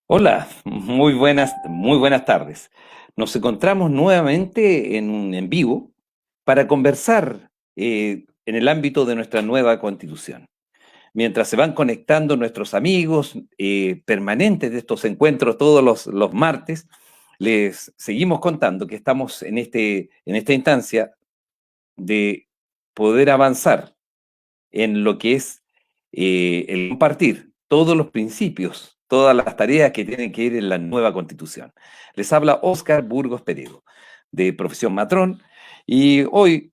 Hola, muy buenas tardes. Nos encontramos nuevamente en un en vivo para conversar en el ámbito de nuestra nueva constitución. Mientras se van conectando nuestros amigos permanentes de estos encuentros todos los martes, les seguimos contando que estamos en esta instancia de poder avanzar en lo que es el compartir todos los principios, todas las tareas que tienen que ir en la nueva constitución. Les habla Óscar Burgos Peredo, de profesión matrón, y hoy,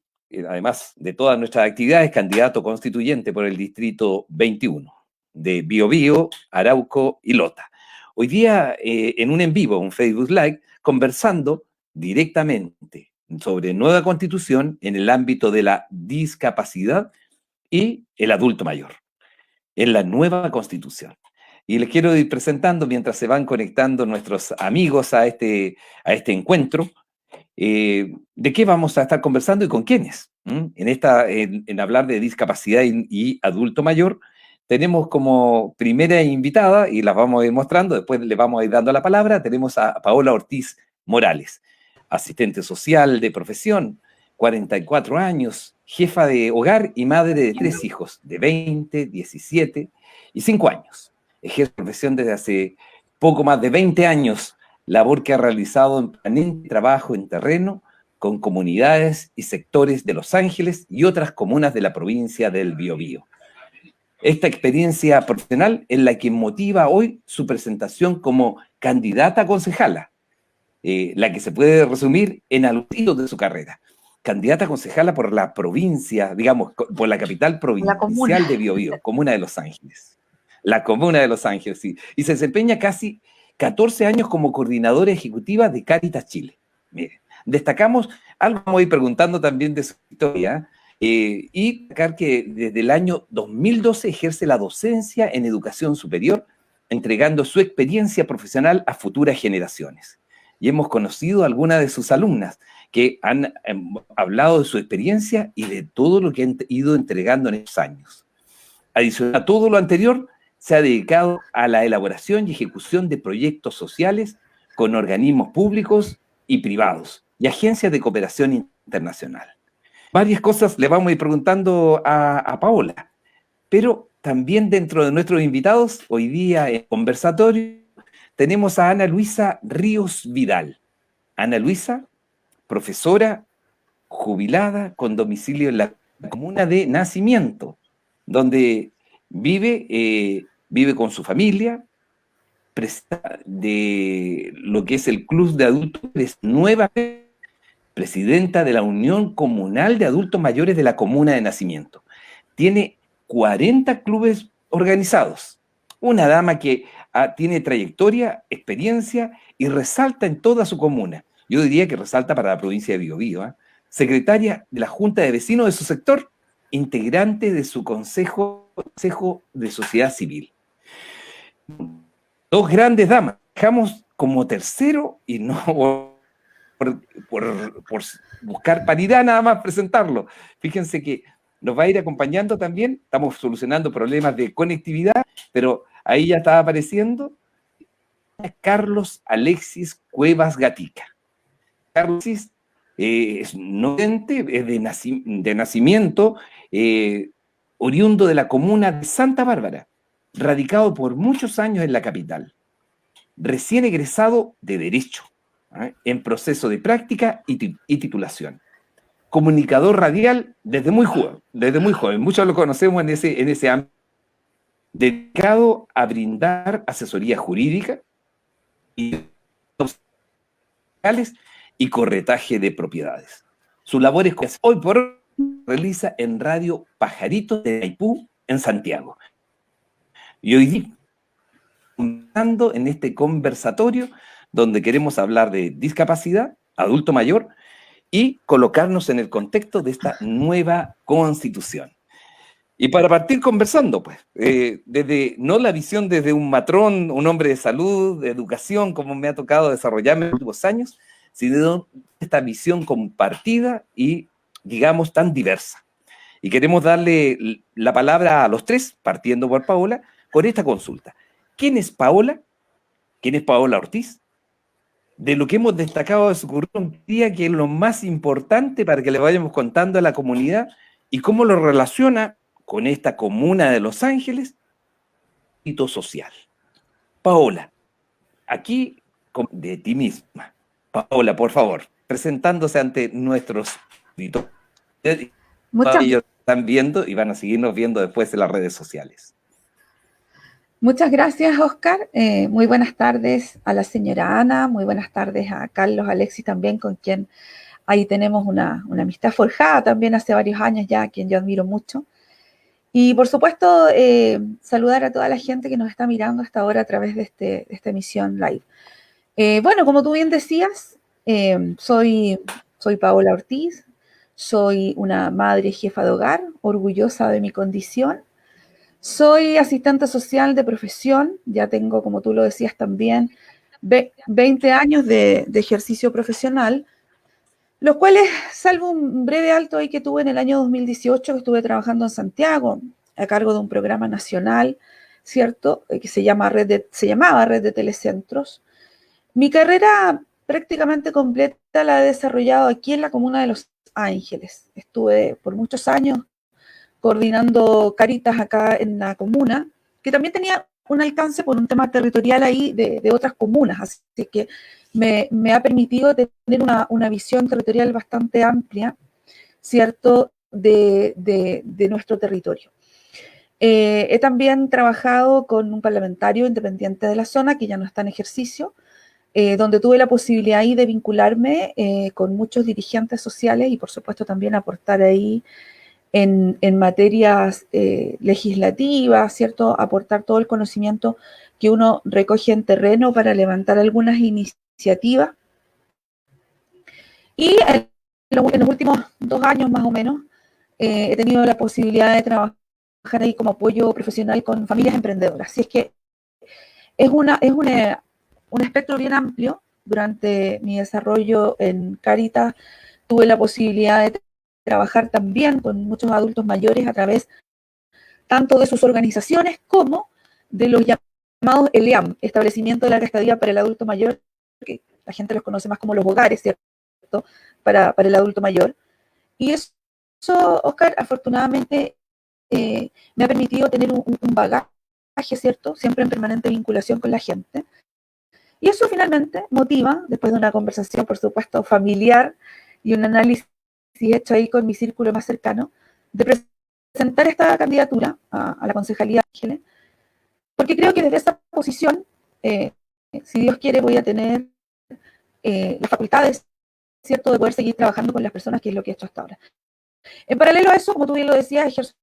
además de todas nuestras actividades, candidato constituyente por el distrito 21 de Biobío, Arauco y Lota. Hoy día, en un en vivo, un Facebook Live, conversando directamente sobre nueva constitución en el ámbito de la discapacidad y el adulto mayor, en la nueva constitución. Y les quiero ir presentando mientras se van conectando nuestros amigos a este encuentro, de qué vamos a estar conversando y con quiénes. En hablar de discapacidad y adulto mayor, tenemos como primera invitada, y las vamos a ir mostrando, después le vamos a ir dando la palabra, tenemos a Paola Ortiz Morales, asistente social de profesión, 44 años, jefa de hogar y madre de 3 hijos, de 20, 17 y 5 años. Ejerce profesión desde hace poco más de 20 años, labor que ha realizado en permanente trabajo en terreno con comunidades y sectores de Los Ángeles y otras comunas de la provincia del Biobío. Esta experiencia profesional es la que motiva hoy su presentación como candidata a concejala, la que se puede resumir en algunos hitos de su carrera. Candidata a concejala por la provincia, digamos, por la capital La comuna. provincial de Biobío, comuna de Los Ángeles. La comuna de Los Ángeles, sí. Y se desempeña casi 14 años como coordinadora ejecutiva de Cáritas Chile. Miren, destacamos, algo vamos a ir preguntando también de su historia, y destacar que desde el año 2012 ejerce la docencia en educación superior, entregando su experiencia profesional a futuras generaciones. Y hemos conocido a algunas de sus alumnas que han hablado de su experiencia y de todo lo que han ido entregando en estos años. Adicional a todo lo anterior, se ha dedicado a la elaboración y ejecución de proyectos sociales con organismos públicos y privados y agencias de cooperación internacional. Varias cosas le vamos a ir preguntando a Paola, pero también dentro de nuestros invitados, hoy día en conversatorio, tenemos a Ana Luisa Ríos Vidal. Ana Luisa, profesora jubilada con domicilio en la comuna de Nacimiento, donde vive con su familia, de lo que es el Club de Adultos, es nueva presidenta de la Unión Comunal de Adultos Mayores de la Comuna de Nacimiento. Tiene 40 clubes organizados. Una dama que tiene trayectoria, experiencia y resalta en toda su comuna. Yo diría que resalta para la provincia de Biobío. Secretaria de la Junta de Vecinos de su sector, integrante de su consejo de sociedad civil. Dos grandes damas. Dejamos como tercero, y no por buscar paridad nada más presentarlo. Fíjense que nos va a ir acompañando también, estamos solucionando problemas de conectividad, pero ahí ya estaba apareciendo Carlos Alexis Cuevas Gatica. Carlos es docente, es de nacimiento, oriundo de la comuna de Santa Bárbara, radicado por muchos años en la capital, recién egresado de Derecho, en proceso de práctica y titulación. Comunicador radial desde muy joven, muchos lo conocemos en ese ámbito, dedicado a brindar asesoría jurídica y y corretaje de propiedades. Su labor es que hoy por hoy realiza en Radio Pajarito de Maipú, en Santiago. Y hoy día, en este conversatorio donde queremos hablar de discapacidad, adulto mayor, y colocarnos en el contexto de esta nueva constitución. Y para partir conversando, pues, desde, no la visión desde un matrón, un hombre de salud, de educación, como me ha tocado desarrollarme en los últimos años, sino esta visión compartida y, digamos, tan diversa. Y queremos darle la palabra a los tres, partiendo por Paola, con esta consulta. ¿Quién es Paola? ¿Quién es Paola Ortiz? De lo que hemos destacado de su currículum, día que es lo más importante para que le vayamos contando a la comunidad y cómo lo relaciona con esta comuna de Los Ángeles, hito social. Paola, aquí de ti misma. Paola, por favor, presentándose ante nuestros auditores. Muchas, Ellos están viendo y van a seguirnos viendo después en las redes sociales. muchas gracias, Oscar. Muy buenas tardes a la señora Ana, muy buenas tardes a Carlos Alexis también, con quien ahí tenemos una amistad forjada también hace varios años ya, a quien yo admiro mucho. Y por supuesto, saludar a toda la gente que nos está mirando hasta ahora a través de esta emisión live. Bueno, como tú bien decías, soy Paola Ortiz, soy una madre jefa de hogar, orgullosa de mi condición. Soy asistente social de profesión, ya tengo, como tú lo decías también, 20 años de ejercicio profesional, los cuales, salvo un breve alto ahí que tuve en el año 2018, que estuve trabajando en Santiago, a cargo de un programa nacional, ¿cierto? Que se llamaba Red de Telecentros. Mi carrera prácticamente completa la he desarrollado aquí en la comuna de Los Ángeles. Estuve por muchos años coordinando Caritas acá en la comuna, que también tenía un alcance por un tema territorial ahí de otras comunas, así que me ha permitido tener una visión territorial bastante amplia, ¿cierto?, de nuestro territorio. He también trabajado con un parlamentario independiente de la zona, que ya no está en ejercicio, donde tuve la posibilidad ahí de vincularme con muchos dirigentes sociales y por supuesto también aportar ahí en materias legislativas, ¿cierto? Aportar todo el conocimiento que uno recoge en terreno para levantar algunas iniciativas. Y en los últimos 2 años más o menos he tenido la posibilidad de trabajar ahí como apoyo profesional con familias emprendedoras. Así es que es un espectro bien amplio. Durante mi desarrollo en Caritas tuve la posibilidad de trabajar también con muchos adultos mayores a través tanto de sus organizaciones como de los llamados ELEAM, Establecimiento de Larga Estadía para el Adulto Mayor, que la gente los conoce más como los hogares, ¿cierto?, para el adulto mayor. Y eso, Oscar, afortunadamente me ha permitido tener un bagaje, ¿cierto?, siempre en permanente vinculación con la gente. Y eso finalmente motiva, después de una conversación, por supuesto, familiar y un análisis hecho ahí con mi círculo más cercano, de presentar esta candidatura a la Concejalía de Ángeles, porque creo que desde esa posición, si Dios quiere, voy a tener las facultades, ¿cierto?, de poder seguir trabajando con las personas, que es lo que he hecho hasta ahora. En paralelo a eso, como tú bien lo decías, ejerzo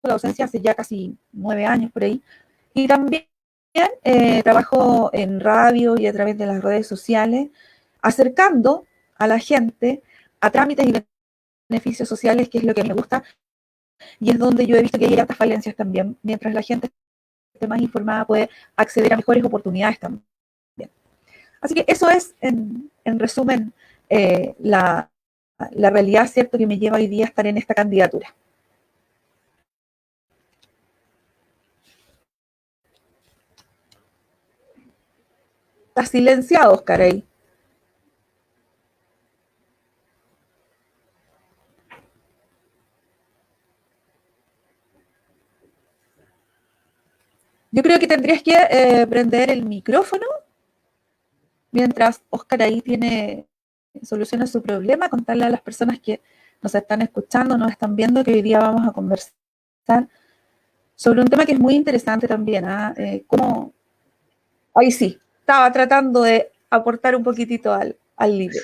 la docencia hace ya casi 9 años por ahí, y también trabajo en radio y a través de las redes sociales, acercando a la gente a trámites y beneficios sociales, que es lo que a mí me gusta, y es donde yo he visto que hay altas falencias también. Mientras la gente esté más informada, puede acceder a mejores oportunidades también. Así que eso es, en resumen, la realidad, ¿cierto?, que me lleva hoy día a estar en esta candidatura. Estás silenciado, Oscar, ahí. Yo creo que tendrías que prender el micrófono mientras Oscar ahí soluciona su problema, contarle a las personas que nos están escuchando, nos están viendo, que hoy día vamos a conversar sobre un tema que es muy interesante también. ¿Cómo? Ahí sí, estaba tratando de aportar un poquitito al libro.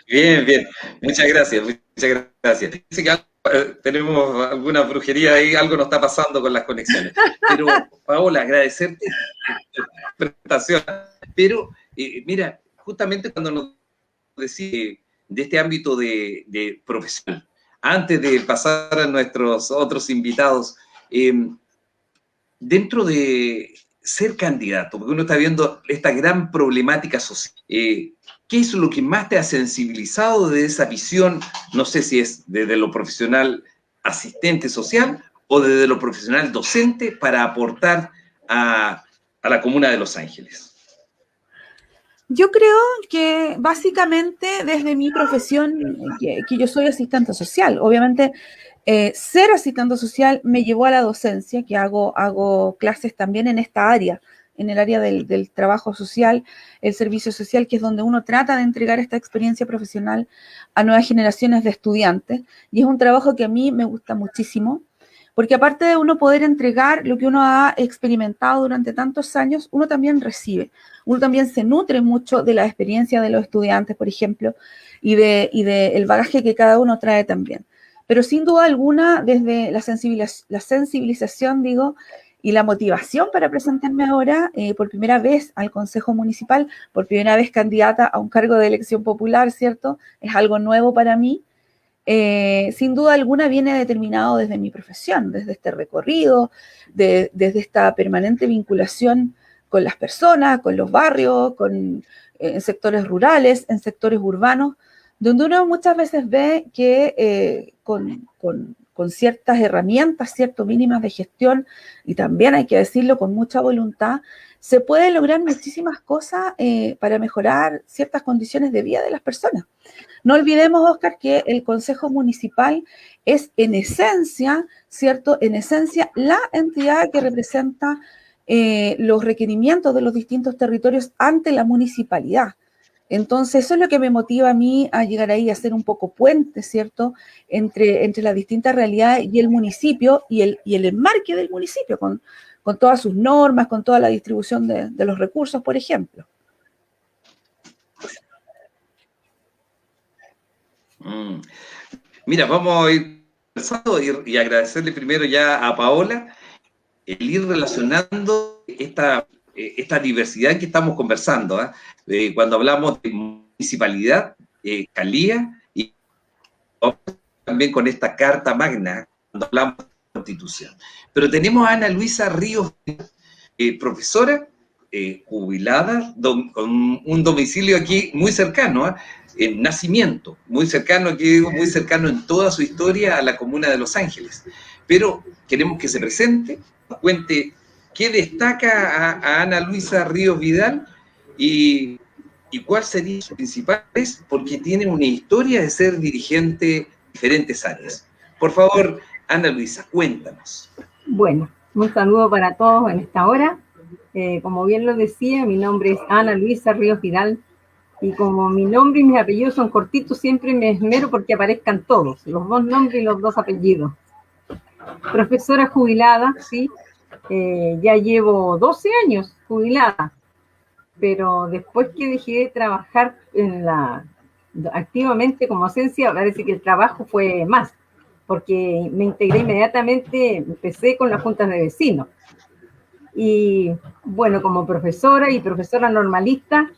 Bien, bien. Muchas gracias, muchas gracias. Dice que tenemos alguna brujería ahí, algo nos está pasando con las conexiones. Pero, Paola, agradecerte tu presentación. Pero, mira, justamente cuando nos decís de este ámbito de profesional, antes de pasar a nuestros otros invitados, dentro de ser candidato, porque uno está viendo esta gran problemática social, ¿qué es lo que más te ha sensibilizado de esa visión? No sé si es desde lo profesional asistente social o desde lo profesional docente para aportar a la comuna de Los Ángeles. Yo creo que básicamente desde mi profesión, que yo soy asistente social, obviamente ser asistente social me llevó a la docencia, que hago clases también en esta área, en el área del trabajo social, el servicio social, que es donde uno trata de entregar esta experiencia profesional a nuevas generaciones de estudiantes. Y es un trabajo que a mí me gusta muchísimo, porque aparte de uno poder entregar lo que uno ha experimentado durante tantos años, uno también recibe. Uno también se nutre mucho de la experiencia de los estudiantes, por ejemplo, y de el bagaje que cada uno trae también. Pero sin duda alguna, desde la sensibilización, digo, y la motivación para presentarme ahora por primera vez al Consejo Municipal, por primera vez candidata a un cargo de elección popular, ¿cierto? Es algo nuevo para mí. Sin duda alguna viene determinado desde mi profesión, desde este recorrido, desde esta permanente vinculación con las personas, con los barrios, en sectores rurales, en sectores urbanos, donde uno muchas veces ve que con ciertas herramientas, cierto, mínimas de gestión, y también hay que decirlo con mucha voluntad, se puede lograr muchísimas cosas para mejorar ciertas condiciones de vida de las personas. No olvidemos, Oscar, que el Consejo Municipal es en esencia, ¿cierto? En esencia, la entidad que representa los requerimientos de los distintos territorios ante la municipalidad. Entonces, eso es lo que me motiva a mí a llegar ahí, a ser un poco puente, ¿cierto?, entre las distintas realidades y el municipio y el enmarque del municipio, con todas sus normas, con toda la distribución de los recursos, por ejemplo. Mira, vamos a ir conversando y agradecerle primero ya a Paola el ir relacionando esta diversidad que estamos conversando, cuando hablamos de municipalidad, Calía, y también con esta Carta Magna, cuando hablamos de Constitución. Pero tenemos a Ana Luisa Ríos, profesora, jubilada, con un domicilio aquí muy cercano, en Nacimiento, muy cercano, aquí digo, muy cercano en toda su historia a la comuna de Los Ángeles. Pero queremos que se presente, nos cuente qué destaca a Ana Luisa Ríos Vidal y cuál sería su principal, porque tiene una historia de ser dirigente de diferentes áreas. Por favor, Ana Luisa, cuéntanos. Bueno, un saludo para todos en esta hora. Como bien lo decía, mi nombre es Ana Luisa Ríos Vidal, y como mi nombre y mis apellidos son cortitos, siempre me esmero porque aparezcan todos, los dos nombres y los dos apellidos. Profesora jubilada, sí, ya llevo 12 años jubilada, pero después que dejé de trabajar activamente como docencia, parece que el trabajo fue más, porque me integré inmediatamente, empecé con las juntas de vecinos. Y bueno, como profesora y profesora normalista,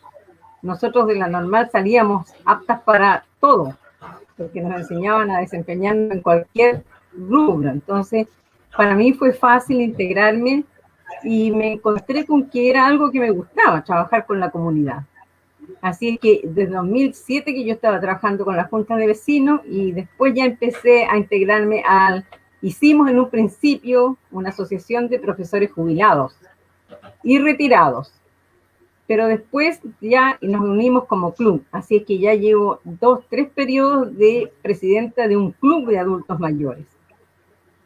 nosotros de la normal salíamos aptas para todo, porque nos enseñaban a desempeñarnos en cualquier rubro. Entonces, para mí fue fácil integrarme y me encontré con que era algo que me gustaba, trabajar con la comunidad. Así es que desde 2007 que yo estaba trabajando con la Junta de Vecinos y después ya empecé a integrarme hicimos en un principio una asociación de profesores jubilados y retirados, pero después ya nos unimos como club, así es que ya llevo 3 periodos de presidenta de un club de adultos mayores.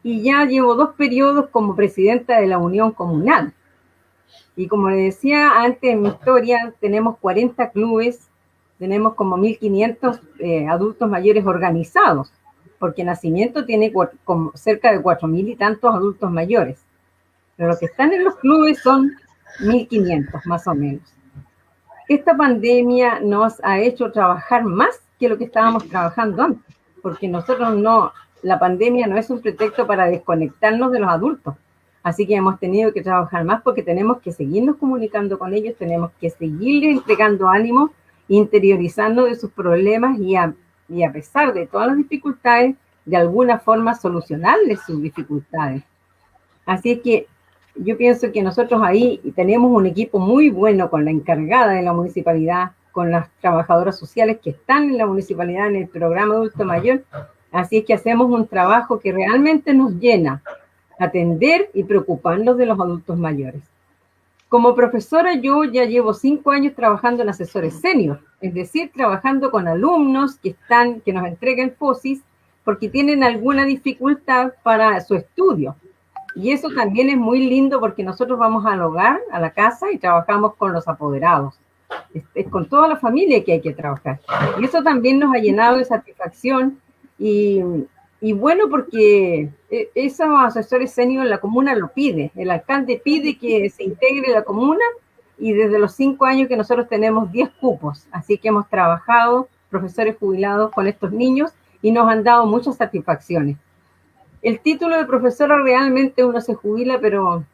Y ya llevo 2 periodos como presidenta de la Unión Comunal. Y como les decía antes en mi historia, tenemos 40 clubes, tenemos como 1.500 adultos mayores organizados, porque Nacimiento tiene como cerca de 4.000 y tantos adultos mayores. Pero los que están en los clubes son 1.500 más o menos. Esta pandemia nos ha hecho trabajar más que lo que estábamos trabajando antes, porque la pandemia no es un pretexto para desconectarnos de los adultos. Así que hemos tenido que trabajar más porque tenemos que seguirnos comunicando con ellos, tenemos que seguirles entregando ánimo, interiorizando de sus problemas y a pesar de todas las dificultades, de alguna forma solucionarles sus dificultades. Así es que yo pienso que nosotros ahí tenemos un equipo muy bueno con la encargada de la municipalidad, con las trabajadoras sociales que están en la municipalidad en el programa adulto mayor. Así es que hacemos un trabajo que realmente nos llena, atender y preocuparnos de los adultos mayores. Como profesora yo ya llevo 5 años trabajando en asesores senior, es decir, trabajando con alumnos que nos entregan FOSIS porque tienen alguna dificultad para su estudio. Y eso también es muy lindo porque nosotros vamos al hogar, a la casa, y trabajamos con los apoderados. Es con toda la familia que hay que trabajar. Y eso también nos ha llenado de satisfacción y bueno, porque esos asesores senior la comuna lo pide, el alcalde pide que se integre la comuna y desde los 5 años que nosotros tenemos 10 cupos, así que hemos trabajado profesores jubilados con estos niños y nos han dado muchas satisfacciones. El título de profesora realmente uno se jubila, pero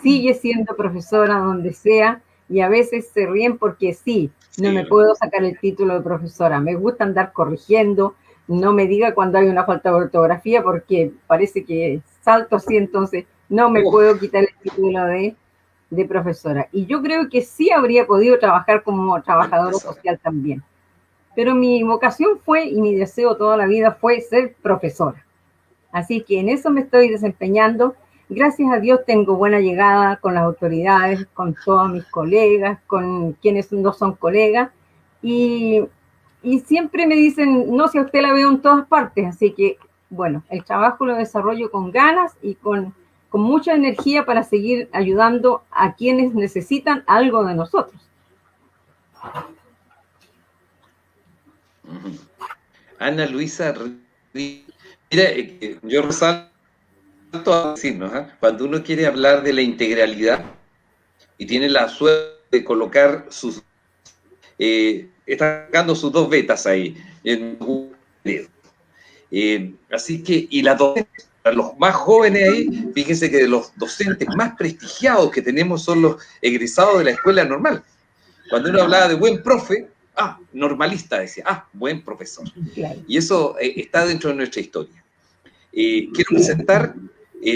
sigue siendo profesora donde sea y a veces se ríen porque sí, no me puedo sacar el título de profesora, me gusta andar corrigiendo. No me diga cuando hay una falta de ortografía porque parece que salto así, entonces no me puedo quitar el título de profesora. Y yo creo que sí habría podido trabajar como trabajadora social también. Pero mi vocación fue, y mi deseo toda la vida fue ser profesora. Así que en eso me estoy desempeñando. Gracias a Dios tengo buena llegada con las autoridades, con todos mis colegas, con quienes no son colegas. Y siempre me dicen, no, si a usted la veo en todas partes. Así que, bueno, el trabajo lo desarrollo con ganas y con mucha energía para seguir ayudando a quienes necesitan algo de nosotros. Ana Luisa, mira, yo resalto a decirnos, cuando uno quiere hablar de la integralidad y tiene la suerte de colocar está sacando sus 2 betas ahí, así que, y las docentes, para los más jóvenes ahí, fíjense que de los docentes más prestigiados que tenemos son los egresados de la escuela normal. Cuando uno hablaba de buen profe, normalista decía, buen profesor. Y eso está dentro de nuestra historia. Quiero presentar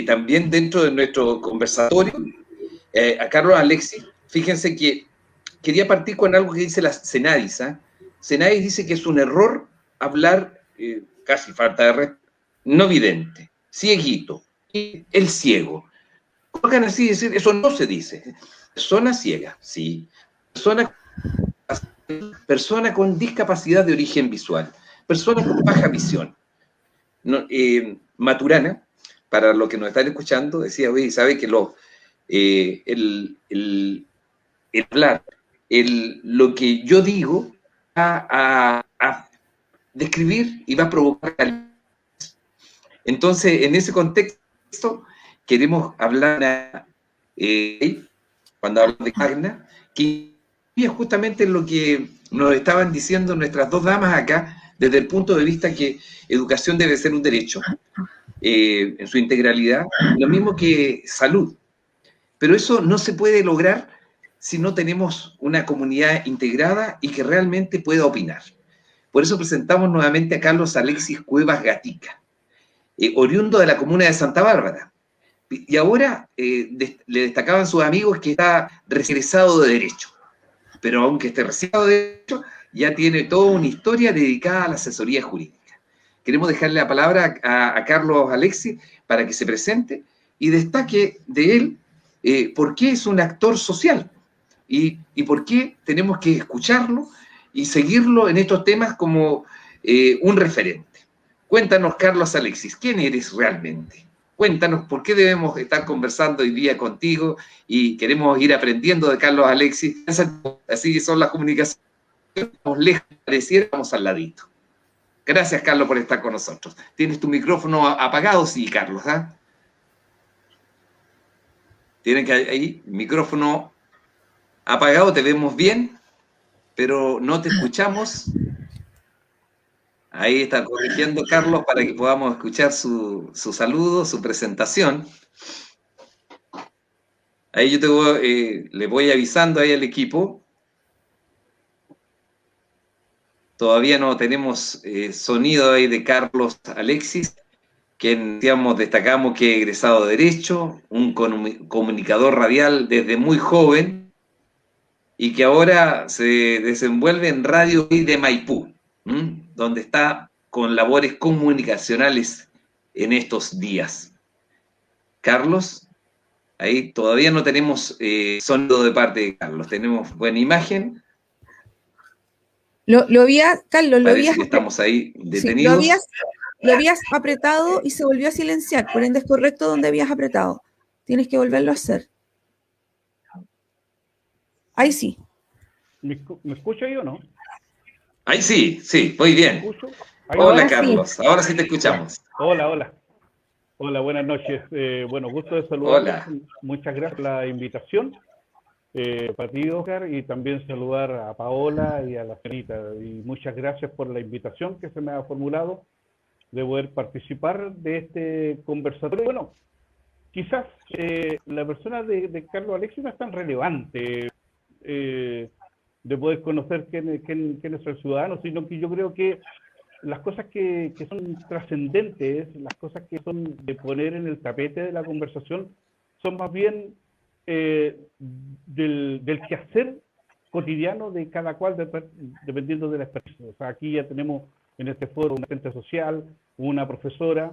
también dentro de nuestro conversatorio a Carlos Alexis. Fíjense que quería partir con algo que dice la Cenadis. Cenadis dice que es un error hablar, casi falta de respeto, no vidente, cieguito, el ciego. Colocan así, decir, eso no se dice. Persona ciega, sí. Persona con discapacidad de origen visual. Persona con baja visión. No, Maturana, para los que nos están escuchando, decía, oye, sabe que el hablar, lo que yo digo va a describir y va a provocar. Entonces, en ese contexto, queremos hablar cuando hablamos de Magna, que es justamente lo que nos estaban diciendo nuestras 2 damas acá, desde el punto de vista que educación debe ser un derecho, en su integralidad, lo mismo que salud. Pero eso no se puede lograr si no tenemos una comunidad integrada y que realmente pueda opinar. Por eso presentamos nuevamente a Carlos Alexis Cuevas Gatica, oriundo de la comuna de Santa Bárbara. Y ahora le destacaban sus amigos que está regresado de Derecho. Pero aunque esté regresado de Derecho, ya tiene toda una historia dedicada a la asesoría jurídica. Queremos dejarle la palabra a Carlos Alexis para que se presente y destaque de él por qué es un actor social y por qué tenemos que escucharlo y seguirlo en estos temas como un referente. Cuéntanos, Carlos Alexis, ¿quién eres realmente? Cuéntanos por qué debemos estar conversando hoy día contigo y queremos ir aprendiendo de Carlos Alexis. Así son las comunicaciones, estamos lejos, pareciéramos al ladito. Gracias, Carlos, por estar con nosotros. ¿Tienes tu micrófono apagado? Sí, Carlos. Tienen que ahí, micrófono apagado, te vemos bien, pero no te escuchamos. Ahí está corrigiendo Carlos para que podamos escuchar su saludo, su presentación. Ahí yo le voy avisando ahí al equipo. Todavía no tenemos sonido ahí de Carlos Alexis, quien destacamos que es egresado de Derecho, un comunicador radial desde muy joven y que ahora se desenvuelve en Radio de Maipú, donde está con labores comunicacionales en estos días. Carlos, Ahí todavía no tenemos sonido de parte de Carlos. Tenemos buena imagen. Carlos, Parece que estamos ahí detenidos. Sí, lo habías apretado y se volvió a silenciar. Por ende es correcto donde habías apretado. Tienes que volverlo a hacer. Ahí sí. ¿Me escucha ahí o no? Ahí sí, muy bien. Hola, Carlos. Ahora sí te escuchamos. Hola. Hola, buenas noches. Bueno, gusto de saludarles. Hola. Muchas gracias por la invitación. Para ti, Oscar, y también saludar a Paola y a la señorita. Y muchas gracias por la invitación que se me ha formulado de poder participar de este conversatorio. Bueno, quizás la persona de Carlos Alexis no es tan relevante de poder conocer quién es el ciudadano, sino que yo creo que las cosas que son trascendentes, las cosas que son de poner en el tapete de la conversación, son más bien del quehacer cotidiano de cada cual, dependiendo de la experiencia. O sea, aquí ya tenemos en este foro una asistente social, una profesora,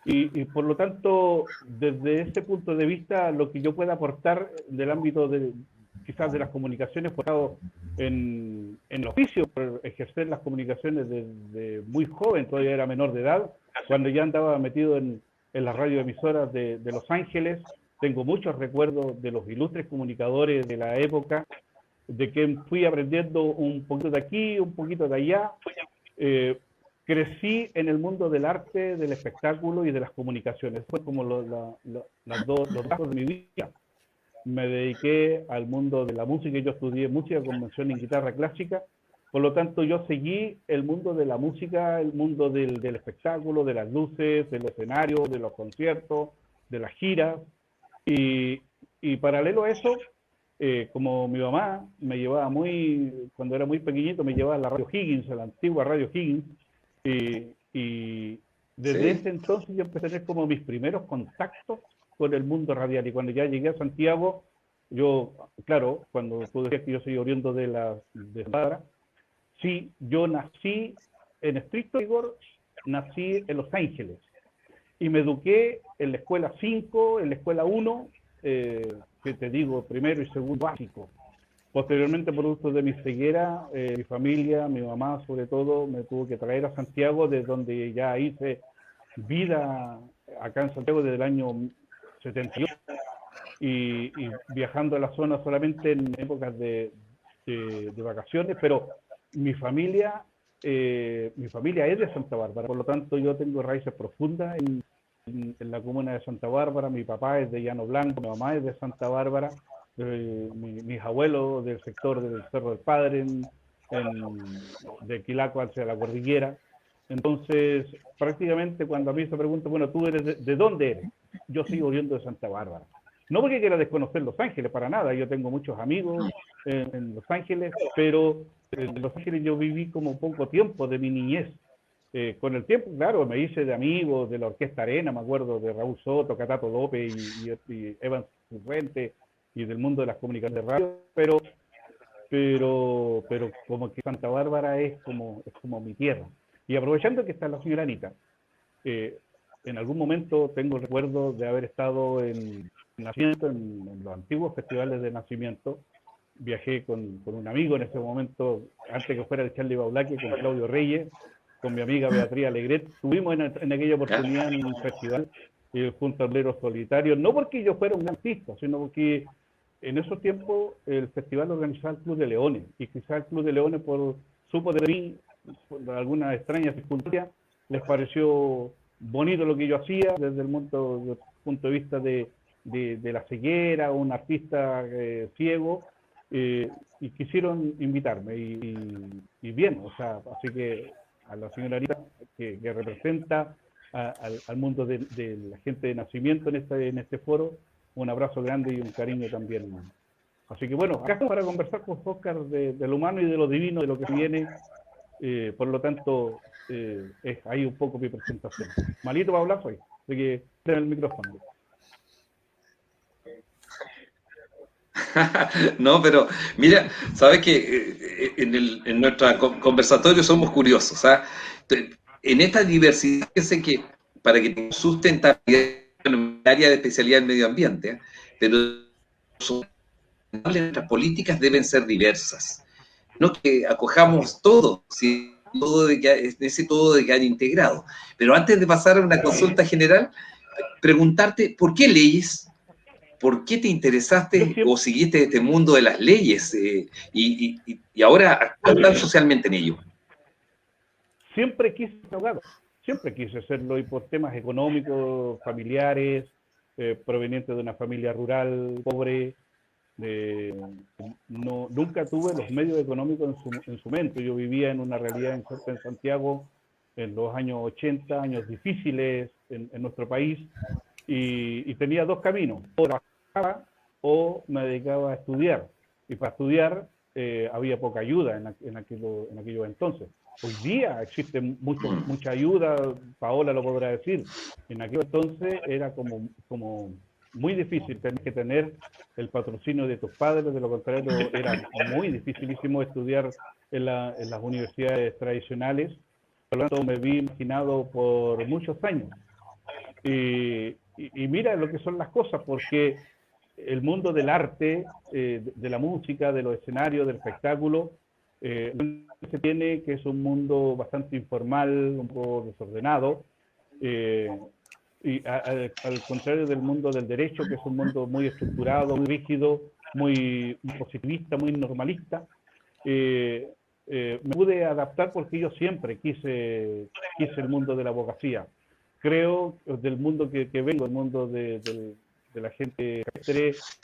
y por lo tanto, desde ese punto de vista, lo que yo pueda aportar del ámbito quizás de las comunicaciones, por ejemplo, en el oficio, por ejercer las comunicaciones desde muy joven, todavía era menor de edad, cuando ya andaba metido en las radioemisoras de Los Ángeles. Tengo muchos recuerdos de los ilustres comunicadores de la época, de que fui aprendiendo un poquito de aquí, un poquito de allá. Crecí en el mundo del arte, del espectáculo y de las comunicaciones. Fue como los dos brazos de mi vida. Me dediqué al mundo de la música. Yo estudié música con mención en guitarra clásica. Por lo tanto, yo seguí el mundo de la música, el mundo del espectáculo, de las luces, del escenario, de los conciertos, de las giras. Y paralelo a eso, como mi mamá me llevaba cuando era muy pequeñito, me llevaba a la radio Higgins, a la antigua radio Higgins, y desde ese entonces yo empecé a tener como mis primeros contactos con el mundo radial. Y cuando ya llegué a Santiago, yo, claro, cuando tú decías que yo soy oriundo de Santa Bárbara, sí, yo nací, en estricto rigor, nací en Los Ángeles. Y me eduqué en la escuela 5, en la escuela 1, que te digo, primero y segundo básico. Posteriormente, producto de mi ceguera, mi familia, mi mamá sobre todo, me tuvo que traer a Santiago, desde donde ya hice vida acá en Santiago desde el año 78, y viajando a la zona solamente en épocas de vacaciones, pero mi familia es de Santa Bárbara, por lo tanto yo tengo raíces profundas en la comuna de Santa Bárbara. Mi papá es de Llano Blanco, mi mamá es de Santa Bárbara, mis abuelos del sector del Cerro del Padre, de Quilaco hacia la cordillera. Entonces, prácticamente cuando a mí se pregunta, bueno, ¿tú eres de dónde eres? Yo soy oriundo de Santa Bárbara. No porque quiera desconocer Los Ángeles, para nada. Yo tengo muchos amigos en Los Ángeles, pero en Los Ángeles yo viví como poco tiempo de mi niñez. Con el tiempo, claro, me hice de amigos de la Orquesta Arena, me acuerdo de Raúl Soto, Catato López y Evan Fuente, y del mundo de las comunicaciones de radio, pero como que Santa Bárbara es como mi tierra. Y aprovechando que está la señora Anita, en algún momento tengo el recuerdo de haber estado en nacimiento, en los antiguos festivales de nacimiento. Viajé con un amigo en ese momento, antes que fuera el Charlie Baulaque, con Claudio Reyes, con mi amiga Beatriz Alegret. Tuvimos en aquella oportunidad en un festival junto a Tableros Solitarios, no porque yo fuera un gran artista, sino porque en esos tiempos el festival lo organizaba el Club de Leones, y quizás el Club de Leones supo de mí, por alguna extraña circunstancia, les pareció bonito lo que yo hacía desde el punto de vista de la ceguera, un artista ciego, y quisieron invitarme, y bien, o sea, así que a la señora Anita, que representa al mundo de la gente de nacimiento en este foro, un abrazo grande y un cariño también. Así que bueno, acá estamos para conversar con Oscar de lo humano y de lo divino, de lo que viene. Por lo tanto, es ahí un poco mi presentación. Malito para hablar hoy, así que ten el micrófono. No, pero mira, sabes que en nuestro conversatorio somos curiosos, ¿sabes? En esta diversidad, fíjense que para que tenga sustentabilidad en el área de especialidad del medio ambiente, pero nuestras políticas deben ser diversas. No que acojamos todo, ¿sí? Todo de que, ese todo de que han integrado. Pero antes de pasar a una consulta general, preguntarte, ¿por qué leyes? ¿Por qué te interesaste o seguiste este mundo de las leyes y ahora actúas tan socialmente en ello? Siempre quise ser abogado, siempre quise serlo, y por temas económicos, familiares, proveniente de una familia rural, pobre, nunca tuve los medios económicos en su momento. Yo vivía en una realidad en Santiago en los años 80, años difíciles en nuestro país, y tenía dos caminos: o trabajaba o me dedicaba a estudiar, y para estudiar había poca ayuda en aquellos entonces. Hoy día existe mucha ayuda, Paola lo podrá decir. En aquel entonces era como muy difícil, tener que tener el patrocinio de tus padres, de lo contrario era muy dificilísimo estudiar en las universidades tradicionales. Por lo tanto, me vi marginado por muchos años. Y mira lo que son las cosas, porque el mundo del arte, de la música, de los escenarios, del espectáculo, se tiene que es un mundo bastante informal, un poco desordenado, y al contrario del mundo del derecho, que es un mundo muy estructurado, muy rígido, muy positivista, muy normalista. Me pude adaptar porque yo siempre quise el mundo de la abogacía. Creo del mundo que vengo, el mundo de la gente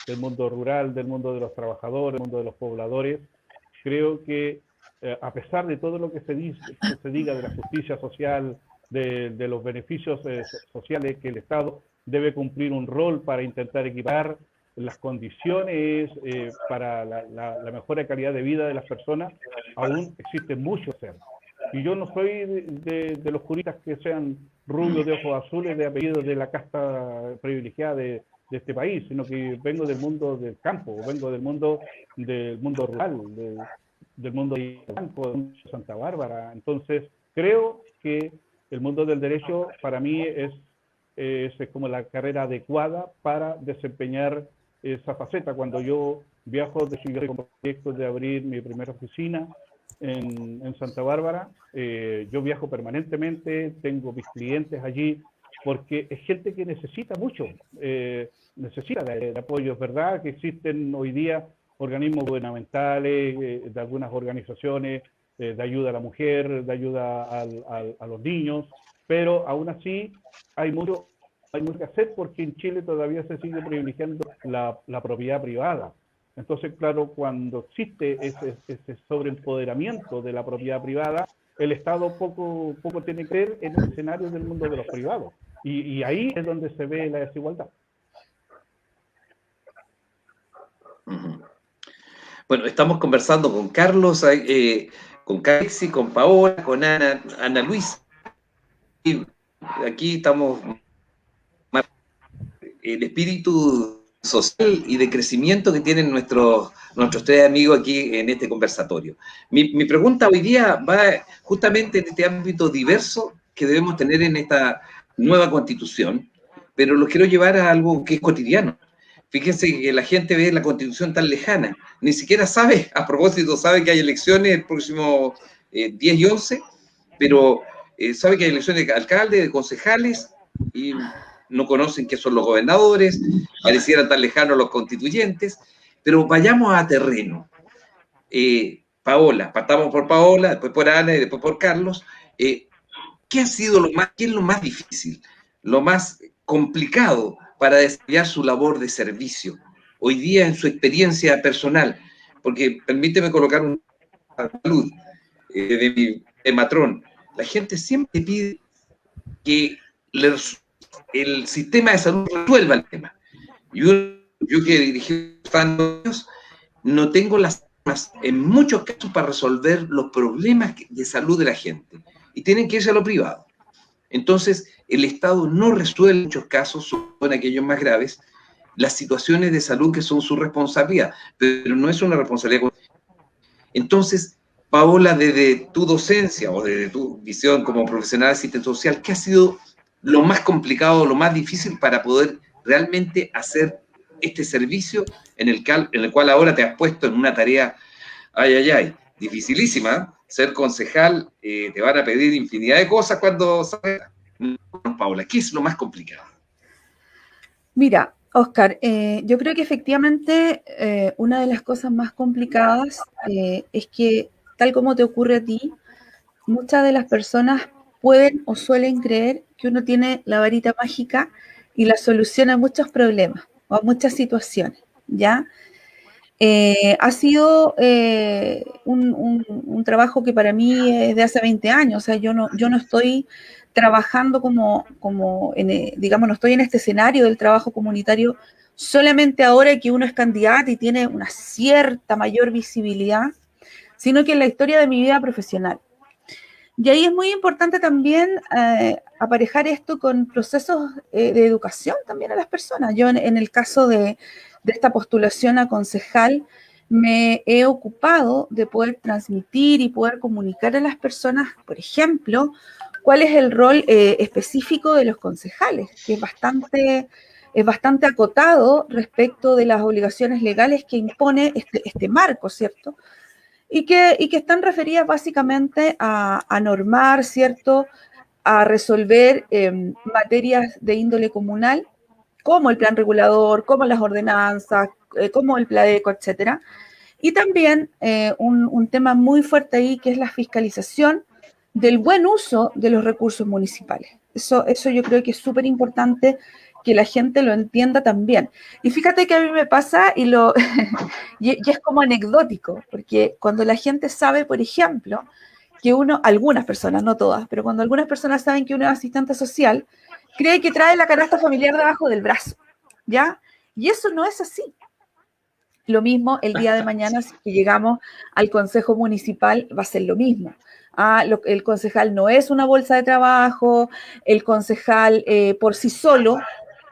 del mundo rural, del mundo de los trabajadores, del mundo de los pobladores. Creo que a pesar de todo lo que se diga de la justicia social, de los beneficios sociales, que el Estado debe cumplir un rol para intentar equiparar las condiciones para la mejor calidad de vida de las personas, aún existe mucho hacer. Y yo no soy de los juristas que sean rubios, de ojos azules, de apellidos de la casta privilegiada de este país, sino que vengo del mundo del campo, vengo del mundo rural, del mundo del campo, de Santa Bárbara. Entonces, creo que el mundo del derecho para mí es como la carrera adecuada para desempeñar esa faceta. Cuando yo viajo con proyectos de abrir mi primera oficina en Santa Bárbara, yo viajo permanentemente, tengo mis clientes allí, porque es gente que necesita mucho, necesita de apoyo. Es verdad que existen hoy día organismos gubernamentales, de algunas organizaciones de ayuda a la mujer, de ayuda a los niños, pero aún así hay mucho que hacer, porque en Chile todavía se sigue privilegiando la propiedad privada. Entonces, claro, cuando existe ese sobreempoderamiento de la propiedad privada, el Estado poco tiene que ver en el escenario del mundo de los privados. Y ahí es donde se ve la desigualdad. Bueno, estamos conversando con Carlos, con Caxi, con Paola, con Ana Luisa. Y aquí estamos el espíritu social y de crecimiento que tienen nuestros tres amigos aquí en este conversatorio. Mi pregunta hoy día va justamente en este ámbito diverso que debemos tener en esta nueva Constitución, pero lo quiero llevar a algo que es cotidiano. Fíjense que la gente ve la Constitución tan lejana, ni siquiera sabe, a propósito, sabe que hay elecciones el próximo 10 y 11, pero sabe que hay elecciones de alcaldes, de concejales, y no conocen qué son los gobernadores, parecieran tan lejanos los constituyentes, pero vayamos a terreno. Paola, partamos por Paola, después por Ana y después por Carlos. ¿Qué ha sido qué es lo más difícil, lo más complicado para desarrollar su labor de servicio hoy día en su experiencia personal? Porque permíteme colocar una salud de matrón. La gente siempre pide que el sistema de salud resuelva el tema. Yo que dirigí años, no tengo las armas en muchos casos para resolver los problemas de salud de la gente, y tienen que irse a lo privado. Entonces, el Estado no resuelve en muchos casos, son aquellos más graves, las situaciones de salud que son su responsabilidad, pero no es una responsabilidad. Entonces, Paola, desde tu docencia o desde tu visión como profesional de asistente social, ¿qué ha sido lo más complicado, lo más difícil para poder realmente hacer este servicio en el cual ahora te has puesto en una tarea, dificilísima. Ser concejal, te van a pedir infinidad de cosas cuando salgas. Paula, ¿qué es lo más complicado? Mira, Oscar, yo creo que efectivamente una de las cosas más complicadas es que, tal como te ocurre a ti, muchas de las personas pueden o suelen creer que uno tiene la varita mágica y la solución a muchos problemas o a muchas situaciones, ¿ya? Ha sido un trabajo que para mí es de hace 20 años, o sea, yo no estoy trabajando digamos, no estoy en este escenario del trabajo comunitario solamente ahora que uno es candidato y tiene una cierta mayor visibilidad, sino que en la historia de mi vida profesional. Y ahí es muy importante también aparejar esto con procesos de educación también a las personas. Yo en el caso de esta postulación a concejal me he ocupado de poder transmitir y poder comunicar a las personas, por ejemplo, cuál es el rol específico de los concejales, que es bastante acotado respecto de las obligaciones legales que impone este marco, ¿cierto? Y que están referidas básicamente a normar, ¿cierto?, a resolver materias de índole comunal, como el plan regulador, como las ordenanzas, como el PLADECO, etcétera. Y también un tema muy fuerte ahí, que es la fiscalización del buen uso de los recursos municipales. Eso yo creo que es súper importante que la gente lo entienda también. Y fíjate que a mí me pasa y es como anecdótico, porque cuando la gente sabe, por ejemplo, que algunas personas, no todas, pero cuando algunas personas saben que uno es asistente social, cree que trae la canasta familiar debajo del brazo, ¿ya? Y eso no es así. Lo mismo el día de mañana, si llegamos al Consejo Municipal, va a ser lo mismo. El concejal no es una bolsa de trabajo, el concejal por sí solo,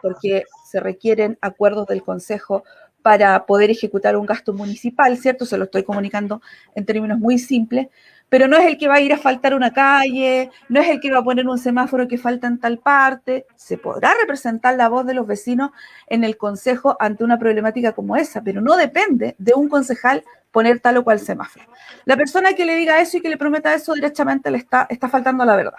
porque se requieren acuerdos del Consejo para poder ejecutar un gasto municipal, ¿cierto? Se lo estoy comunicando en términos muy simples, pero no es el que va a ir a asfaltar una calle, no es el que va a poner un semáforo que falta en tal parte. Se podrá representar la voz de los vecinos en el Consejo ante una problemática como esa, pero no depende de un concejal poner tal o cual semáforo. La persona que le diga eso y que le prometa eso directamente le está faltando a la verdad.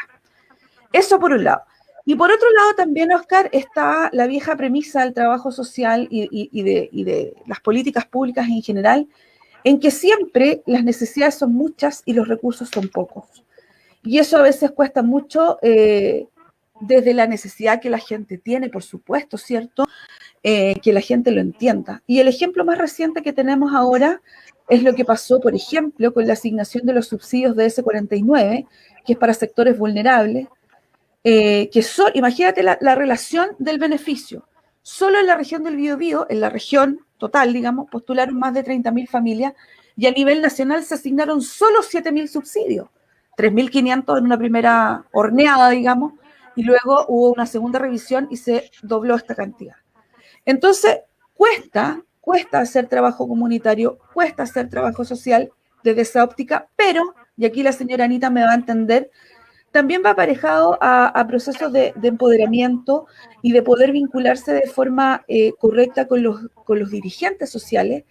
Eso por un lado. Y por otro lado también, Oscar, está la vieja premisa del trabajo social y de las políticas públicas en general, en que siempre las necesidades son muchas y los recursos son pocos. Y eso a veces cuesta mucho desde la necesidad que la gente tiene, por supuesto, ¿cierto? Que la gente lo entienda. Y el ejemplo más reciente que tenemos ahora es lo que pasó, por ejemplo, con la asignación de los subsidios de S49, que es para sectores vulnerables, imagínate la relación del beneficio. Solo en la región del Biobío, en la región total, digamos, postularon más de 30.000 familias y a nivel nacional se asignaron solo 7.000 subsidios, 3.500 en una primera horneada, digamos, y luego hubo una segunda revisión y se dobló esta cantidad. Entonces, cuesta hacer trabajo comunitario, cuesta hacer trabajo social desde esa óptica, pero, y aquí la señora Anita me va a entender, también va aparejado a procesos de empoderamiento y de poder vincularse de forma correcta con los dirigentes sociales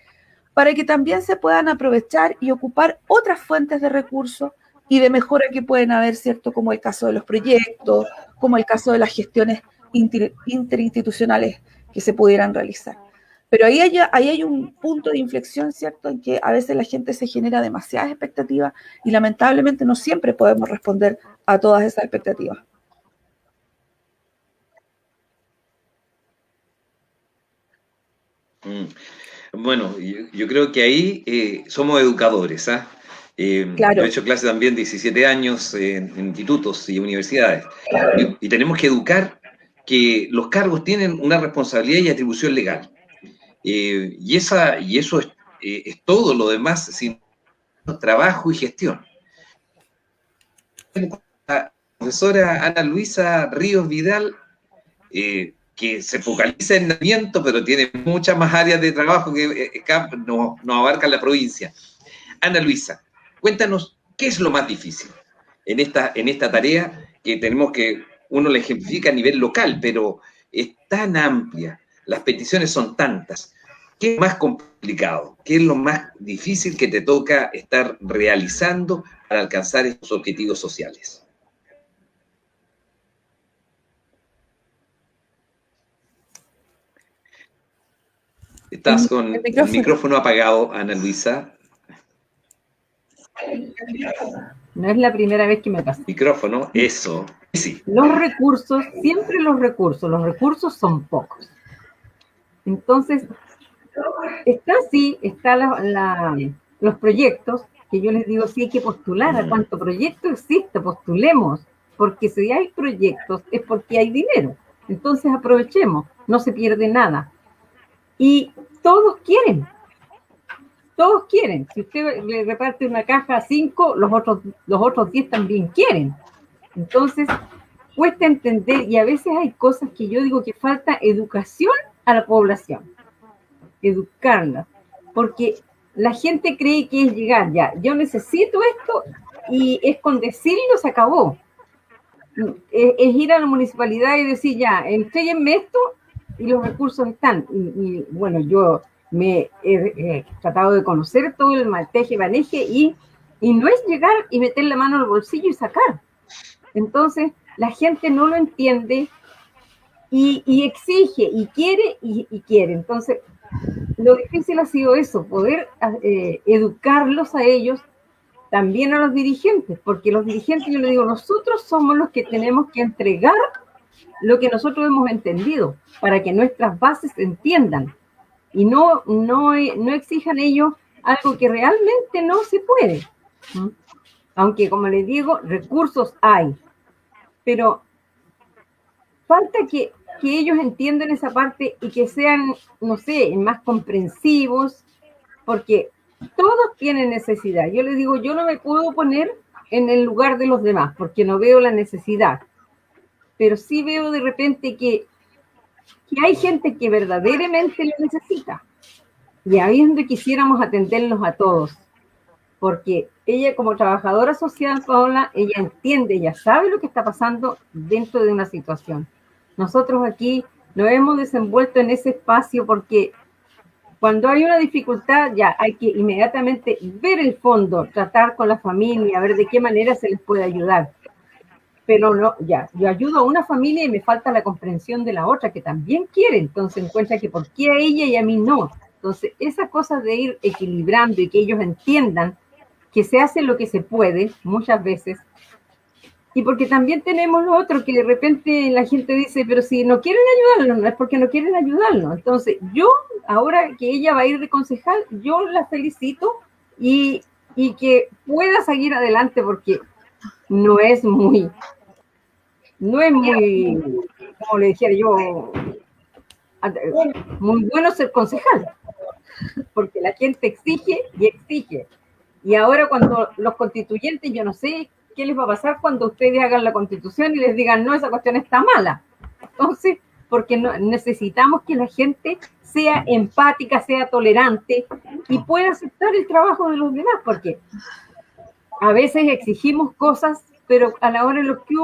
para que también se puedan aprovechar y ocupar otras fuentes de recursos y de mejora que pueden haber, ¿cierto? Como el caso de los proyectos, como el caso de las gestiones interinstitucionales que se pudieran realizar. Pero ahí hay un punto de inflexión, ¿cierto?, en que a veces la gente se genera demasiadas expectativas y lamentablemente no siempre podemos responder a todas esas expectativas. Bueno, yo creo que ahí somos educadores, ¿ah? Claro. Yo he hecho clases también 17 años en institutos y universidades. Y tenemos que educar que los cargos tienen una responsabilidad y atribución legal. Y eso es todo, lo demás sin trabajo y gestión. La profesora Ana Luisa Ríos Vidal, que se focaliza en entrenamiento, pero tiene muchas más áreas de trabajo que nos abarcan la provincia. Ana Luisa, cuéntanos, ¿qué es lo más difícil en esta tarea que tenemos que, uno la ejemplifica a nivel local, pero es tan amplia las peticiones son tantas. ¿Qué es más complicado? ¿Qué es lo más difícil que te toca estar realizando para alcanzar estos objetivos sociales? Estás con el micrófono apagado, Ana Luisa. No es la primera vez que me pasa. Micrófono, eso. Sí. Los recursos, siempre los recursos son pocos. Entonces, los proyectos, que yo les digo, sí hay que postular a cuánto proyecto existe, postulemos, porque si hay proyectos es porque hay dinero. Entonces aprovechemos, no se pierde nada. Y todos quieren. Si usted le reparte una caja a 5, los otros 10 también quieren. Entonces, cuesta entender, y a veces hay cosas que yo digo que falta educación a la población. Educarla. Porque la gente cree que es llegar ya, yo necesito esto, y es con decirlo se acabó. Es ir a la municipalidad y decir ya, entréguenme esto, y los recursos están. Y bueno, yo me he tratado de conocer todo el malteje, maneje, y no es llegar y meter la mano al bolsillo y sacar. Entonces, la gente no lo entiende y exige, y quiere, y quiere. Entonces, lo difícil ha sido eso, poder educarlos a ellos, también a los dirigentes, porque los dirigentes, yo les digo, nosotros somos los que tenemos que entregar lo que nosotros hemos entendido, para que nuestras bases entiendan, y no exijan ellos algo que realmente no se puede. Aunque, como les digo, recursos hay, pero falta que ellos entiendan esa parte y que sean, no sé, más comprensivos, porque todos tienen necesidad. Yo les digo, yo no me puedo poner en el lugar de los demás, porque no veo la necesidad, pero sí veo de repente que hay gente que verdaderamente lo necesita. Y ahí es donde quisiéramos atenderlos a todos, porque ella, como trabajadora social, Paola, ella entiende, ella sabe lo que está pasando dentro de una situación. Nosotros aquí nos hemos desenvuelto en ese espacio porque cuando hay una dificultad ya hay que inmediatamente ver el fondo, tratar con la familia, ver de qué manera se les puede ayudar. Pero no, ya, yo ayudo a una familia y me falta la comprensión de la otra, que también quiere, entonces encuentra que por qué a ella y a mí no. Entonces, esa cosa de ir equilibrando y que ellos entiendan que se hace lo que se puede, muchas veces, y porque también tenemos lo otro, que de repente la gente dice, pero si no quieren ayudarlo, no es porque no quieren ayudarlo. Entonces, yo, ahora que ella va a ir de concejal, yo la felicito y que pueda seguir adelante, porque no es muy, como le dijera yo, muy bueno ser concejal, porque la gente exige y exige. Y ahora cuando los constituyentes, yo no sé qué les va a pasar cuando ustedes hagan la constitución y les digan, no, esa cuestión está mala. Entonces, porque necesitamos que la gente sea empática, sea tolerante y pueda aceptar el trabajo de los demás, porque a veces exigimos cosas, pero a la hora en los que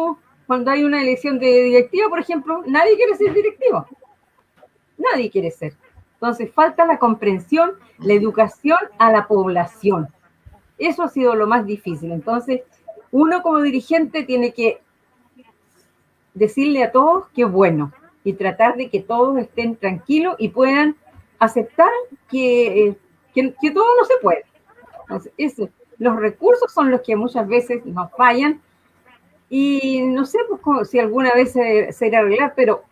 cuando hay una elección de directiva, por ejemplo, nadie quiere ser directivo. Nadie quiere ser. Entonces, falta la comprensión, la educación a la población. Eso ha sido lo más difícil. Entonces, uno como dirigente tiene que decirle a todos que es bueno y tratar de que todos estén tranquilos y puedan aceptar que todo no se puede. Entonces, los recursos son los que muchas veces nos fallan y no sé pues, si alguna vez se irá a arreglar, pero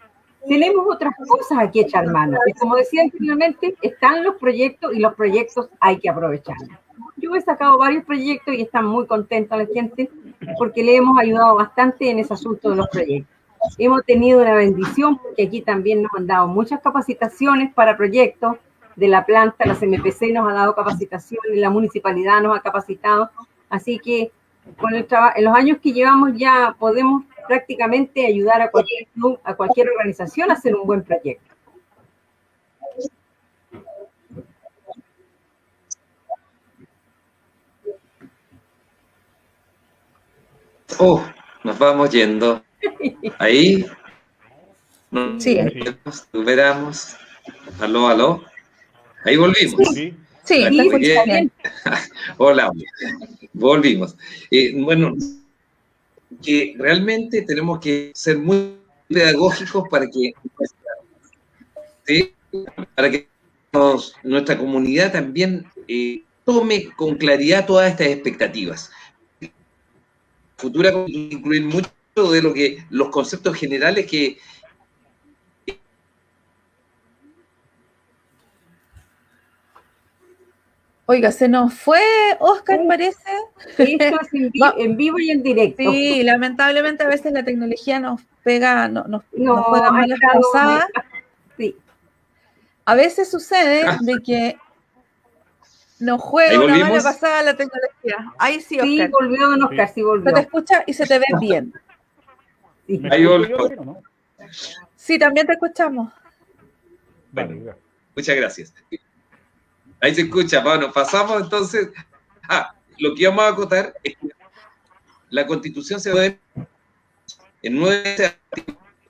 tenemos otras cosas aquí que echar mano. Y como decía anteriormente, están los proyectos y los proyectos hay que aprovecharlos. Yo he sacado varios proyectos y están muy contenta la gente porque le hemos ayudado bastante en ese asunto de los proyectos. Hemos tenido una bendición porque aquí también nos han dado muchas capacitaciones para proyectos de la planta, la CMPC nos ha dado capacitaciones, la municipalidad nos ha capacitado, así que con en los años que llevamos ya podemos prácticamente ayudar a cualquier club, a cualquier organización a hacer un buen proyecto. Oh, nos vamos yendo. Ahí Sí. recuperamos. Aló, aló. Ahí volvimos. Sí. Sí, Aquí, te muy escucho bien. bien. Hola, volvimos. Bueno, que realmente tenemos que ser muy pedagógicos para que, ¿sí? Para que nuestra comunidad también tome con claridad todas estas expectativas. Futura incluir mucho de lo que los conceptos generales que Oiga, se nos fue Oscar, parece. Esto es en vivo y en directo. Sí, lamentablemente a veces la tecnología nos pega, nos No, juega ha malas estado pasadas. sí. A veces sucede de que nos ahí juega una mala volvimos. pasada la tecnología. Ahí sí, Sí, Oscar. volvió don Oscar, sí Se te volvió. escucha y se te ve bien. Sí. ¿Me Ahí escucho yo volvió. bien o no? Sí, también te escuchamos. Vale, Bueno, gracias. muchas gracias. Ahí se escucha, bueno, pasamos entonces. Lo que vamos a acotar es que la Constitución se mueve en 9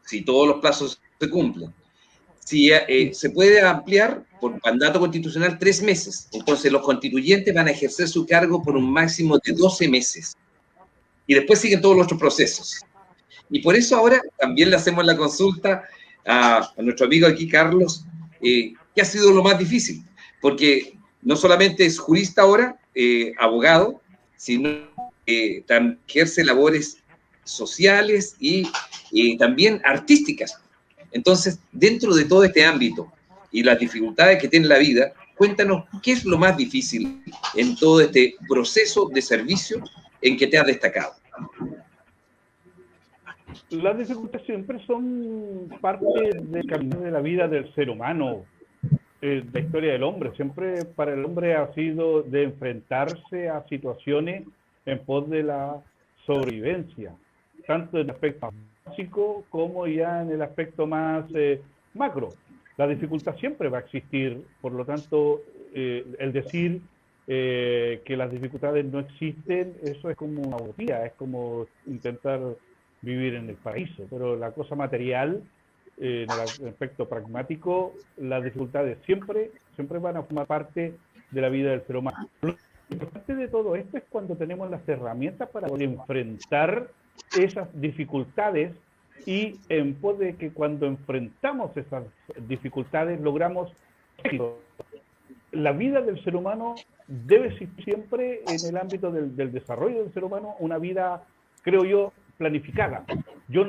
si todos los plazos se cumplen. Si se puede ampliar por mandato constitucional 3 meses, entonces los constituyentes van a ejercer su cargo por un máximo de 12 meses. Y después siguen todos los otros procesos. Y por eso ahora también le hacemos la consulta a nuestro amigo aquí, Carlos, ¿qué ha sido lo más difícil? Porque no solamente es jurista ahora, abogado, sino también ejerce labores sociales y también artísticas. Entonces, dentro de todo este ámbito y las dificultades que tiene la vida, cuéntanos qué es lo más difícil en todo este proceso de servicio en que te has destacado. Las dificultades siempre son parte del camino de la vida del ser humano, de la historia del hombre. Siempre para el hombre ha sido de enfrentarse a situaciones en pos de la sobrevivencia, tanto en el aspecto básico como ya en el aspecto más macro. La dificultad siempre va a existir, por lo tanto, el decir que las dificultades no existen, eso es como una utopía, es como intentar vivir en el paraíso, pero la cosa material, en el aspecto pragmático, las dificultades siempre van a formar parte de la vida del ser humano. Lo importante de todo esto es cuando tenemos las herramientas para poder enfrentar esas dificultades y en pos de que cuando enfrentamos esas dificultades logramos éxito. La vida del ser humano debe existir siempre en el ámbito del desarrollo del ser humano, una vida, creo yo, planificada. Yo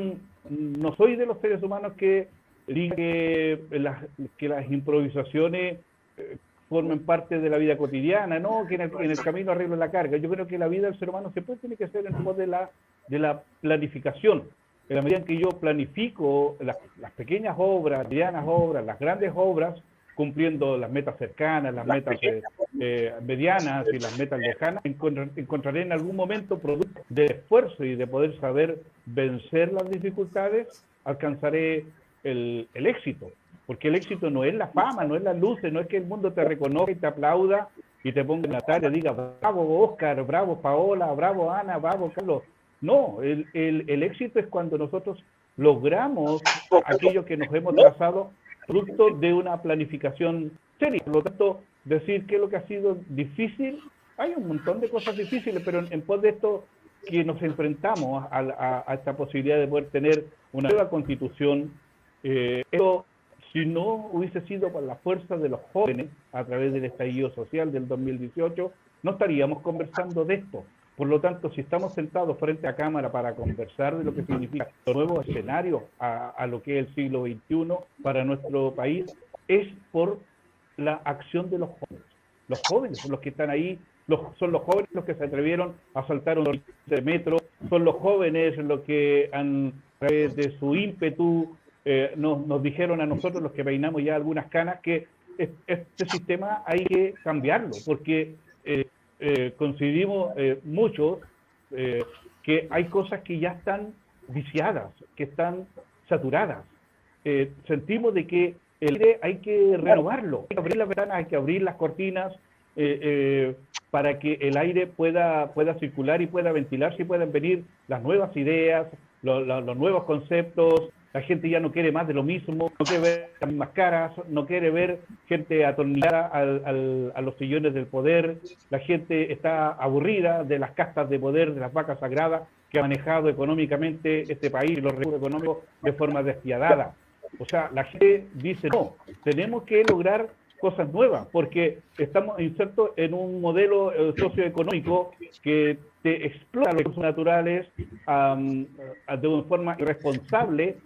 no soy de los seres humanos que digan que las improvisaciones formen parte de la vida cotidiana, no, que en el camino arreglo la carga. Yo creo que la vida del ser humano siempre tiene que ser en pos de la planificación. En la medida en que yo planifico las pequeñas obras, medianas obras, las grandes obras, cumpliendo las metas cercanas, las metas medianas y las metas lejanas, encontraré en algún momento, producto de esfuerzo y de poder saber vencer las dificultades, alcanzaré el éxito. Porque el éxito no es la fama, no es las luces, no es que el mundo te reconozca y te aplauda y te ponga en la tarea y diga, bravo Oscar, bravo Paola, bravo Ana, bravo Carlos. No, el éxito es cuando nosotros logramos aquello que nos hemos trazado fruto de una planificación seria. Por lo tanto, decir qué es lo que ha sido difícil, hay un montón de cosas difíciles, pero en pos de esto que nos enfrentamos a esta posibilidad de poder tener una nueva constitución, esto, si no hubiese sido por la fuerza de los jóvenes a través del estallido social del 2018, no estaríamos conversando de esto. Por lo tanto, si estamos sentados frente a cámara para conversar de lo que significa los nuevos escenarios a lo que es el siglo XXI para nuestro país, es por la acción de los jóvenes. Los jóvenes son los que están ahí, son los jóvenes los que se atrevieron a saltar un de metro, son los jóvenes los que han, a través de su ímpetu, nos dijeron a nosotros, los que peinamos ya algunas canas, que este sistema hay que cambiarlo, porque coincidimos muchos que hay cosas que ya están viciadas, que están saturadas. Sentimos de que el aire hay que renovarlo, hay que abrir las ventanas, hay que abrir las cortinas para que el aire pueda circular y pueda ventilarse y puedan venir las nuevas ideas, los nuevos conceptos. La gente ya no quiere más de lo mismo, no quiere ver las mismas caras, no quiere ver gente atornillada a los sillones del poder. La gente está aburrida de las castas de poder, de las vacas sagradas que ha manejado económicamente este país y los recursos económicos de forma despiadada. O sea, la gente dice, no, tenemos que lograr cosas nuevas, porque estamos insertos en un modelo socioeconómico que te explota los recursos naturales de una forma irresponsable,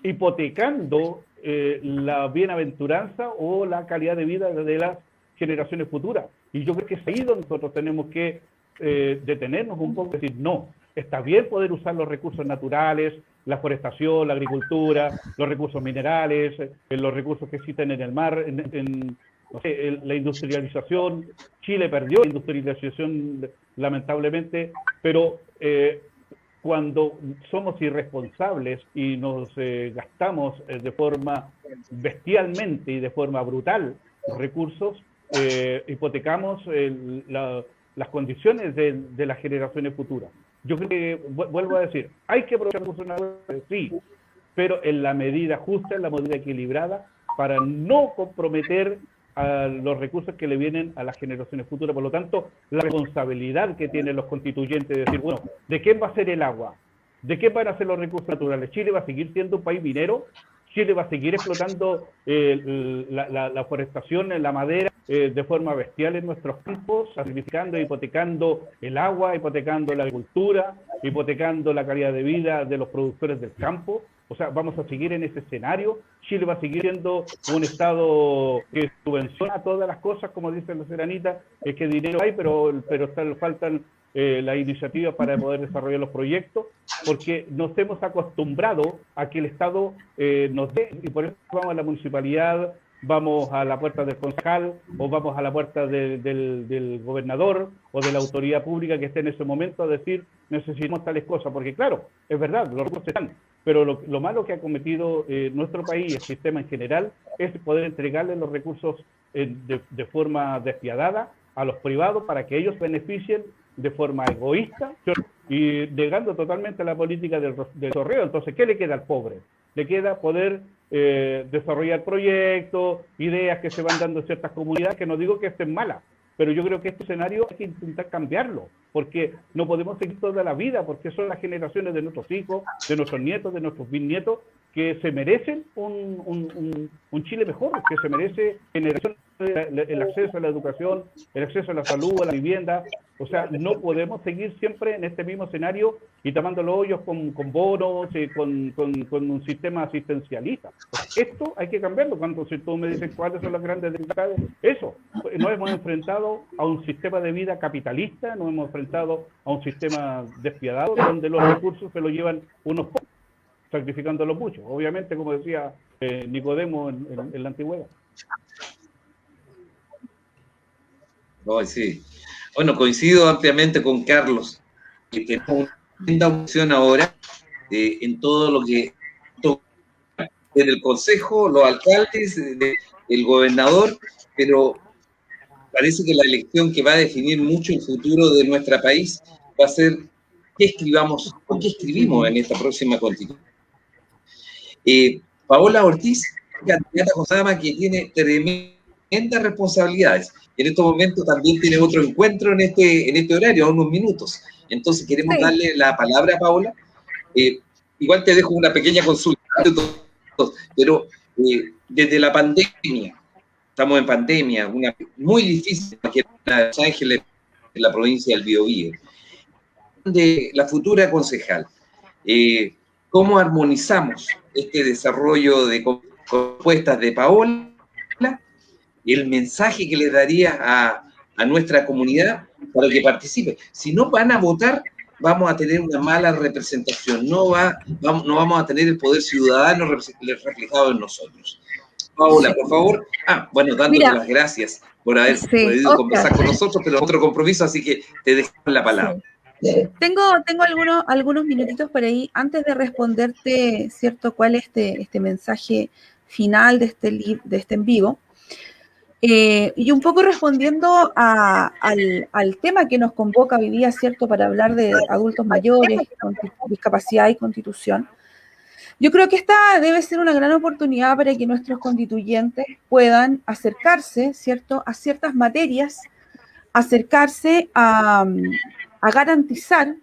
hipotecando la bienaventuranza o la calidad de vida de las generaciones futuras. Y yo creo que es ahí donde nosotros tenemos que detenernos un poco y decir, no, está bien poder usar los recursos naturales, la forestación, la agricultura, los recursos minerales, los recursos que existen en el mar, no sé, la industrialización. Chile perdió la industrialización lamentablemente, pero cuando somos irresponsables y nos gastamos de forma bestialmente y de forma brutal los recursos, hipotecamos las condiciones de las generaciones futuras. Yo creo que, vuelvo a decir, hay que aprovechar recursos naturales, sí, pero en la medida justa, en la medida equilibrada, para no comprometer a los recursos que le vienen a las generaciones futuras. Por lo tanto, la responsabilidad que tienen los constituyentes de decir, bueno, ¿de quién va a ser el agua? ¿De qué van a ser los recursos naturales? ¿Chile va a seguir siendo un país minero? ¿Chile va a seguir explotando la forestación, la madera, de forma bestial en nuestros campos, sacrificando, hipotecando el agua, hipotecando la agricultura, hipotecando la calidad de vida de los productores del campo? O sea, vamos a seguir en ese escenario. Chile va a seguir siendo un Estado que subvenciona todas las cosas, como dice la seranita, que dinero hay, pero faltan las iniciativas para poder desarrollar los proyectos, porque nos hemos acostumbrado a que el Estado nos dé, y por eso vamos a la municipalidad, vamos a la puerta del concejal, o vamos a la puerta del gobernador o de la autoridad pública que esté en ese momento a decir, necesitamos tales cosas, porque claro, es verdad, los recursos están, pero lo malo que ha cometido nuestro país, el sistema en general, es poder entregarle los recursos de forma despiadada a los privados para que ellos beneficien de forma egoísta y negando totalmente la política del desarrollo. Entonces, ¿qué le queda al pobre? Le queda poder desarrollar proyectos, ideas que se van dando en ciertas comunidades, que no digo que estén malas, pero yo creo que este escenario hay que intentar cambiarlo, porque no podemos seguir toda la vida, porque son las generaciones de nuestros hijos, de nuestros nietos, de nuestros bisnietos, que se merecen un Chile mejor, que se merece generación, el acceso a la educación, el acceso a la salud, a la vivienda. O sea, no podemos seguir siempre en este mismo escenario y tapando los hoyos con bonos, con un sistema asistencialista. Esto hay que cambiarlo. Cuando si tú me dices cuáles son las grandes dificultades, eso. Nos hemos enfrentado a un sistema de vida capitalista, nos hemos enfrentado a un sistema despiadado donde los recursos se los llevan unos pocos, sacrificándolos muchos. Obviamente, como decía Nicodemo en la antigüedad. Oh, sí. Bueno, coincido ampliamente con Carlos, que tenemos una opción ahora en todo lo que toca en el Consejo, los alcaldes, el gobernador, pero parece que la elección que va a definir mucho el futuro de nuestro país va a ser qué escribamos o qué escribimos en esta próxima constitución. Paola Ortiz, candidata Josama, que tiene tremendas responsabilidades. En estos momentos también tiene otro encuentro en este horario, a unos minutos. Entonces queremos darle la palabra a Paola. Igual te dejo una pequeña consulta, pero desde la pandemia, estamos en pandemia, una muy difícil, que es la de Los Ángeles, en la provincia del Biobío, de la futura concejal. ¿Cómo armonizamos este desarrollo de propuestas de Paola? El mensaje que le daría a nuestra comunidad para que participe. Si no van a votar, vamos a tener una mala representación, no vamos a tener el poder ciudadano reflejado en nosotros. Paola, por favor. Bueno, dándote las gracias por haber podido conversar con nosotros, pero otro compromiso, así que te dejo la palabra. Sí. Tengo algunos minutitos por ahí, antes de responderte, ¿cierto?, cuál es este mensaje final de este en vivo. Y un poco respondiendo al tema que nos convoca hoy día, ¿cierto?, para hablar de adultos mayores, con discapacidad y constitución. Yo creo que esta debe ser una gran oportunidad para que nuestros constituyentes puedan acercarse, ¿cierto?, a ciertas materias, acercarse a garantizar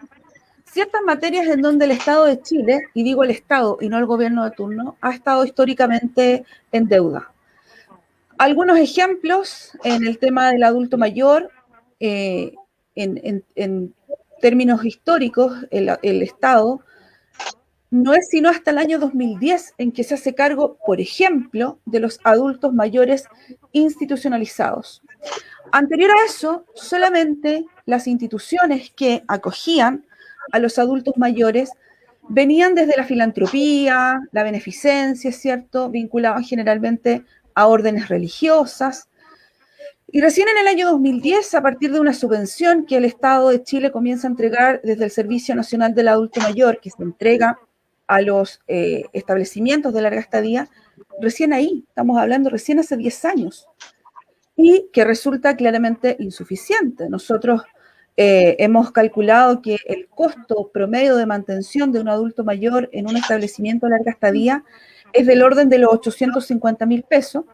ciertas materias en donde el Estado de Chile, y digo el Estado y no el gobierno de turno, ha estado históricamente en deuda. Algunos ejemplos en el tema del adulto mayor, en términos históricos, el Estado no es sino hasta el año 2010 en que se hace cargo, por ejemplo, de los adultos mayores institucionalizados. Anterior a eso, solamente las instituciones que acogían a los adultos mayores venían desde la filantropía, la beneficencia, ¿cierto?, vinculadas generalmente a órdenes religiosas. Y recién en el año 2010, a partir de una subvención que el Estado de Chile comienza a entregar desde el Servicio Nacional del Adulto Mayor, que se entrega a los establecimientos de larga estadía, recién ahí, estamos hablando recién hace 10 años, y que resulta claramente insuficiente. Nosotros hemos calculado que el costo promedio de mantención de un adulto mayor en un establecimiento de larga estadía es del orden de los 850.000 pesos,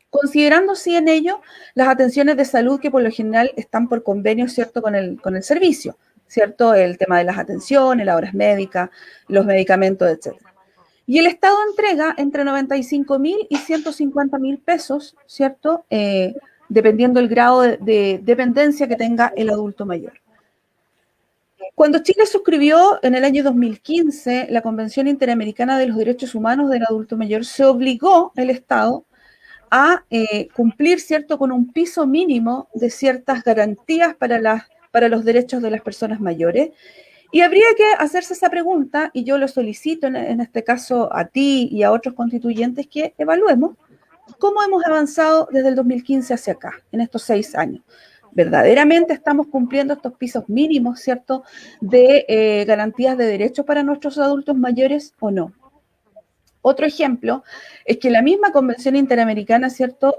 considerando sí en ello las atenciones de salud que por lo general están por convenio, ¿cierto?, con el servicio, ¿cierto?, el tema de las atenciones, las horas médicas, los medicamentos, etc. Y el Estado entrega entre 95.000 y 150.000 pesos, ¿cierto?, dependiendo del grado de dependencia que tenga el adulto mayor. Cuando Chile suscribió en el año 2015 la Convención Interamericana de los Derechos Humanos del Adulto Mayor, se obligó el Estado a cumplir, ¿cierto?, con un piso mínimo de ciertas garantías para los derechos de las personas mayores. Y habría que hacerse esa pregunta, y yo lo solicito en este caso a ti y a otros constituyentes, que evaluemos cómo hemos avanzado desde el 2015 hacia acá, en estos 6 años. ¿Verdaderamente estamos cumpliendo estos pisos mínimos, ¿cierto?, de garantías de derechos para nuestros adultos mayores o no? Otro ejemplo es que la misma Convención Interamericana, ¿cierto?,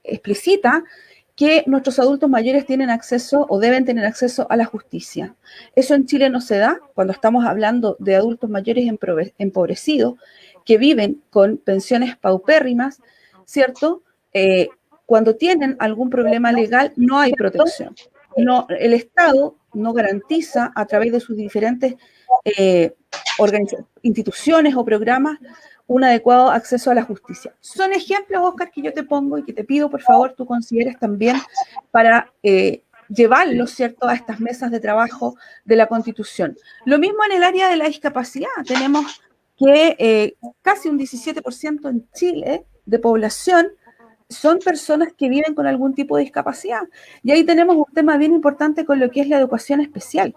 explicita que nuestros adultos mayores tienen acceso o deben tener acceso a la justicia. Eso en Chile no se da cuando estamos hablando de adultos mayores empobrecidos que viven con pensiones paupérrimas, ¿cierto? Cuando tienen algún problema legal no hay protección. No, el Estado no garantiza a través de sus diferentes instituciones o programas un adecuado acceso a la justicia. Son ejemplos, Oscar, que yo te pongo y que te pido, por favor, tú consideres también para llevarlos, ¿cierto?, a estas mesas de trabajo de la Constitución. Lo mismo en el área de la discapacidad. Tenemos que casi un 17% en Chile de población son personas que viven con algún tipo de discapacidad. Y ahí tenemos un tema bien importante con lo que es la educación especial.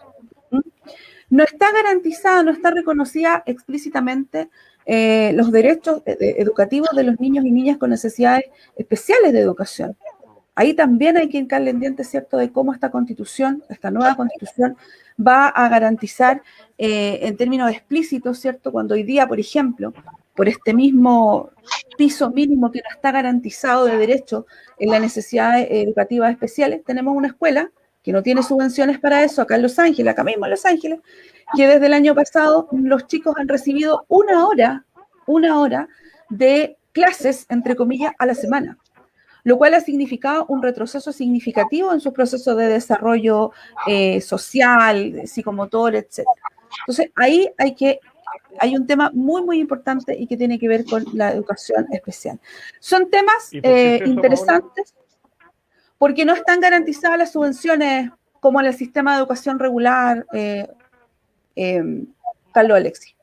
No está garantizada, no está reconocida explícitamente los derechos educativos de los niños y niñas con necesidades especiales de educación. Ahí también hay que hincarle en diente, ¿cierto?, de cómo esta constitución, esta nueva constitución, va a garantizar en términos explícitos, ¿cierto?, cuando hoy día, por ejemplo, por este mismo piso mínimo que no está garantizado de derecho en las necesidades educativas especiales, tenemos una escuela que no tiene subvenciones para eso, acá en Los Ángeles, acá mismo en Los Ángeles, que desde el año pasado los chicos han recibido una hora de clases, entre comillas, a la semana, lo cual ha significado un retroceso significativo en sus procesos de desarrollo social, psicomotor, etc. Entonces, ahí hay un tema muy, muy importante y que tiene que ver con la educación especial. Son temas interesantes porque no están garantizadas las subvenciones como en el sistema de educación regular, Carlos Alexis.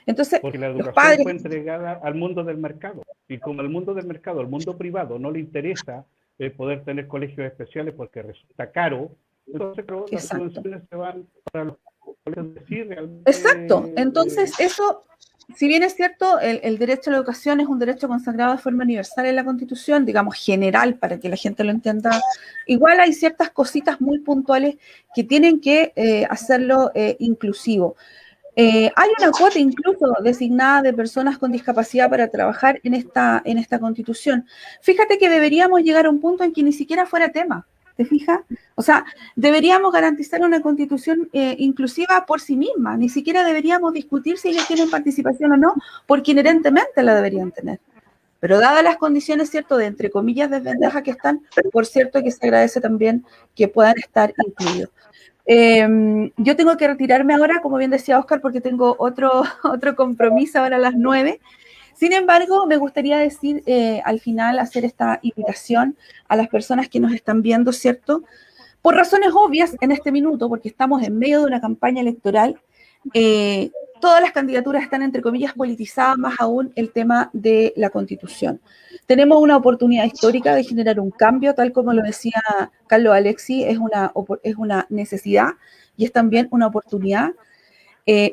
Entonces, porque la educación los padres fue entregada al mundo del mercado, y como al mundo del mercado, al mundo privado, no le interesa poder tener colegios especiales porque resulta caro, entonces creo que las subvenciones se van para los colegios de sí realmente. Exacto, entonces eso, si bien es cierto, el derecho a la educación es un derecho consagrado de forma universal en la Constitución, digamos general, para que la gente lo entienda, igual hay ciertas cositas muy puntuales que tienen que hacerlo inclusivo. Hay una cuota incluso designada de personas con discapacidad para trabajar en esta Constitución. Fíjate que deberíamos llegar a un punto en que ni siquiera fuera tema, ¿te fijas? O sea, deberíamos garantizar una Constitución inclusiva por sí misma, ni siquiera deberíamos discutir si ellos tienen participación o no, porque inherentemente la deberían tener. Pero dadas las condiciones, ¿cierto?, de entre comillas desventaja que están, por cierto que se agradece también que puedan estar incluidos. Yo tengo que retirarme ahora, como bien decía Oscar, porque tengo otro compromiso ahora a las 9. Sin embargo, me gustaría decir al final, hacer esta invitación a las personas que nos están viendo, ¿cierto? Por razones obvias en este minuto, porque estamos en medio de una campaña electoral, todas las candidaturas están, entre comillas, politizadas, más aún el tema de la Constitución. Tenemos una oportunidad histórica de generar un cambio, tal como lo decía Carlos Alexi, es una necesidad y es también una oportunidad.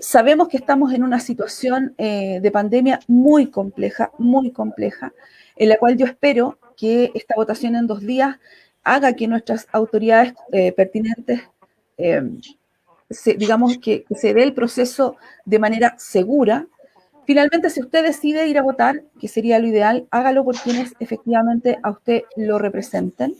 Sabemos que estamos en una situación de pandemia muy compleja, en la cual yo espero que esta votación en 2 días haga que nuestras autoridades pertinentes digamos que se dé el proceso de manera segura. Finalmente, si usted decide ir a votar, que sería lo ideal, hágalo por quienes efectivamente a usted lo representen.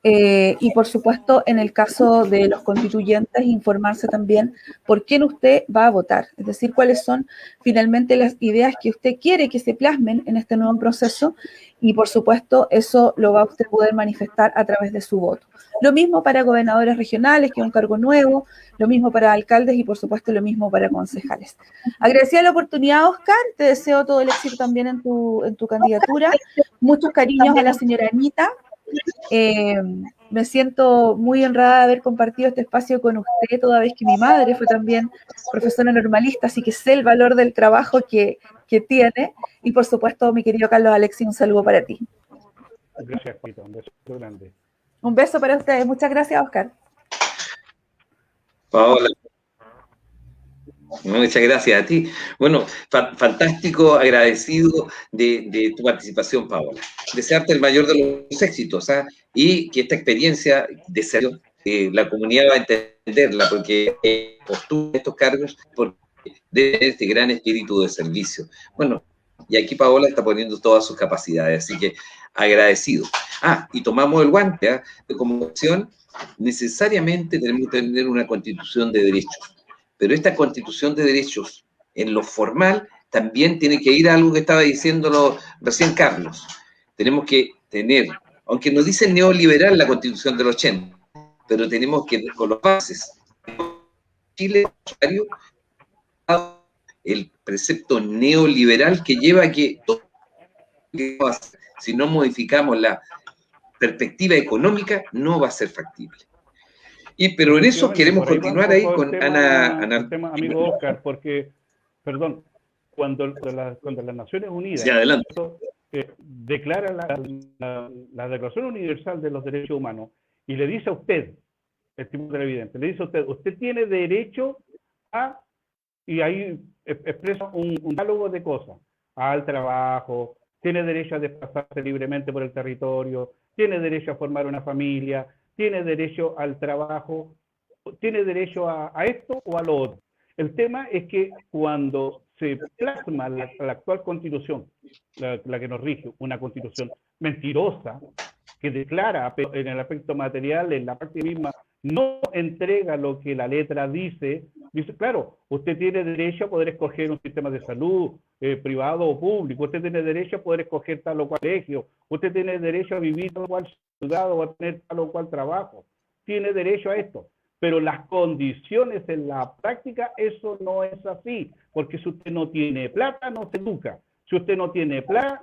Y por supuesto, en el caso de los constituyentes, informarse también por quién usted va a votar, es decir, cuáles son finalmente las ideas que usted quiere que se plasmen en este nuevo proceso, y por supuesto eso lo va a usted poder manifestar a través de su voto. Lo mismo para gobernadores regionales, que es un cargo nuevo, lo mismo para alcaldes y por supuesto lo mismo para concejales. Agradecida la oportunidad, Oscar, te deseo todo el éxito también en tu candidatura, muchos cariños a la señora Anita. Me siento muy honrada de haber compartido este espacio con usted, toda vez que mi madre fue también profesora normalista, así que sé el valor del trabajo que tiene. Y por supuesto, mi querido Carlos Alexi, un saludo para ti. Gracias, Pita, un beso grande. Un beso para ustedes. Muchas gracias, Oscar. Paola, muchas gracias a ti. Bueno, fantástico, agradecido de tu participación, Paola. Desearte el mayor de los éxitos, ¿ah? Y que esta experiencia de ser la comunidad va a entenderla, porque postula estos cargos por este gran espíritu de servicio. Bueno, y aquí Paola está poniendo todas sus capacidades, así que agradecido. Y tomamos el guante, ¿ah? Como acción, necesariamente tenemos que tener una constitución de derechos. Pero esta constitución de derechos, en lo formal, también tiene que ir a algo que estaba diciéndolo recién Carlos. Tenemos que tener, aunque nos dicen neoliberal la constitución del 80, pero tenemos que, con los bases, Chile, el precepto neoliberal que lleva a que todo, si no modificamos la perspectiva económica, no va a ser factible. Pero en eso queremos continuar ahí con Ana. Amigo Oscar, porque, perdón, cuando las Naciones Unidas declara la Declaración Universal de los Derechos Humanos y le dice a usted, estimado televidente, le dice a usted tiene derecho a, y ahí expresa un diálogo de cosas, al trabajo, tiene derecho a desplazarse libremente por el territorio, tiene derecho a formar una familia, tiene derecho al trabajo, tiene derecho a esto o a lo otro. El tema es que cuando se plasma la actual constitución, la que nos rige, una constitución mentirosa, que declara en el aspecto material, en la parte misma, no entrega lo que la letra dice, claro, usted tiene derecho a poder escoger un sistema de salud privado o público, usted tiene derecho a poder escoger tal o cual colegio, usted tiene derecho a vivir tal o cual ciudad o a tener tal o cual trabajo, tiene derecho a esto, pero las condiciones en la práctica, eso no es así, porque si usted no tiene plata, no se educa, si usted no tiene plata,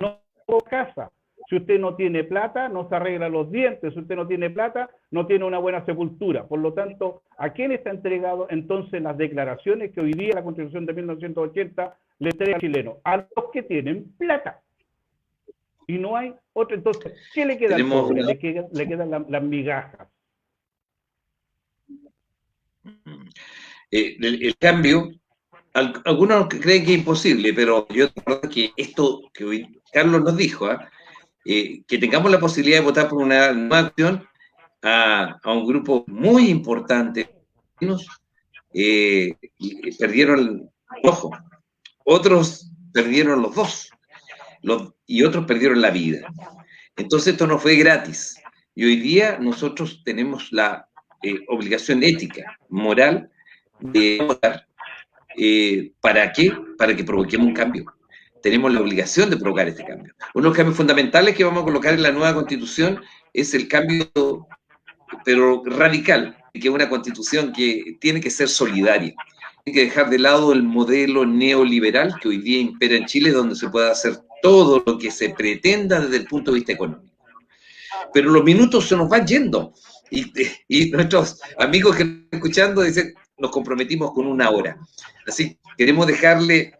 no casa, si usted no tiene plata, no se arregla los dientes. Si usted no tiene plata, no tiene una buena sepultura. Por lo tanto, ¿a quién está entregado entonces las declaraciones que hoy día la Constitución de 1980 le entrega al chileno? A los que tienen plata. Y no hay otro. Entonces, ¿qué le queda al pobre? Le quedan las migajas. El cambio, algunos creen que es imposible, pero yo creo que esto que hoy Carlos nos dijo, que tengamos la posibilidad de votar por una nueva acción a un grupo muy importante, perdieron el ojo, otros perdieron los dos, y otros perdieron la vida. Entonces esto no fue gratis. Y hoy día nosotros tenemos la obligación ética, moral, de votar. ¿Para qué? Para que provoquemos un cambio. Tenemos la obligación de provocar este cambio. Uno de los cambios fundamentales que vamos a colocar en la nueva Constitución es el cambio, pero radical, que es una Constitución que tiene que ser solidaria. Tiene que dejar de lado el modelo neoliberal que hoy día impera en Chile, donde se puede hacer todo lo que se pretenda desde el punto de vista económico. Pero los minutos se nos van yendo. Y nuestros amigos que están escuchando dicen, nos comprometimos con 1 hora. Así que queremos dejarle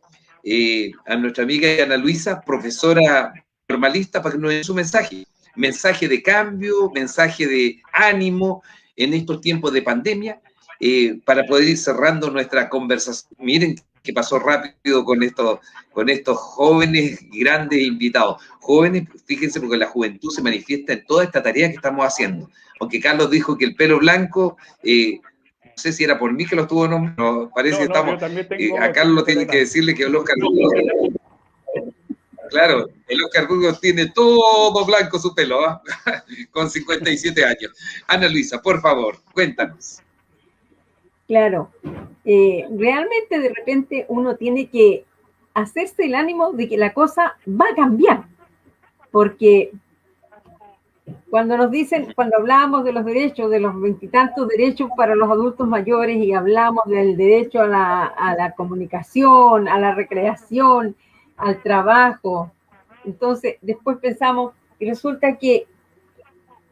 a nuestra amiga Ana Luisa, profesora normalista, para que nos dé su mensaje de cambio, mensaje de ánimo en estos tiempos de pandemia, para poder ir cerrando nuestra conversación. Miren que pasó rápido con estos jóvenes grandes invitados. Jóvenes, fíjense, porque la juventud se manifiesta en toda esta tarea que estamos haciendo. Aunque Carlos dijo que el pelo blanco, no sé si era por mí que lo estuvo nombrando, parece que estamos, a Carlos tiene que decirle que el Oscar Burgos, claro, el Oscar Burgos tiene todo blanco su pelo, con 57 años. Ana Luisa, por favor, cuéntanos. Claro, realmente de repente uno tiene que hacerse el ánimo de que la cosa va a cambiar, porque cuando nos dicen, cuando hablábamos de los derechos, de los 20 y tantos derechos para los adultos mayores y hablamos del derecho a la comunicación, a la recreación, al trabajo, entonces después pensamos y resulta que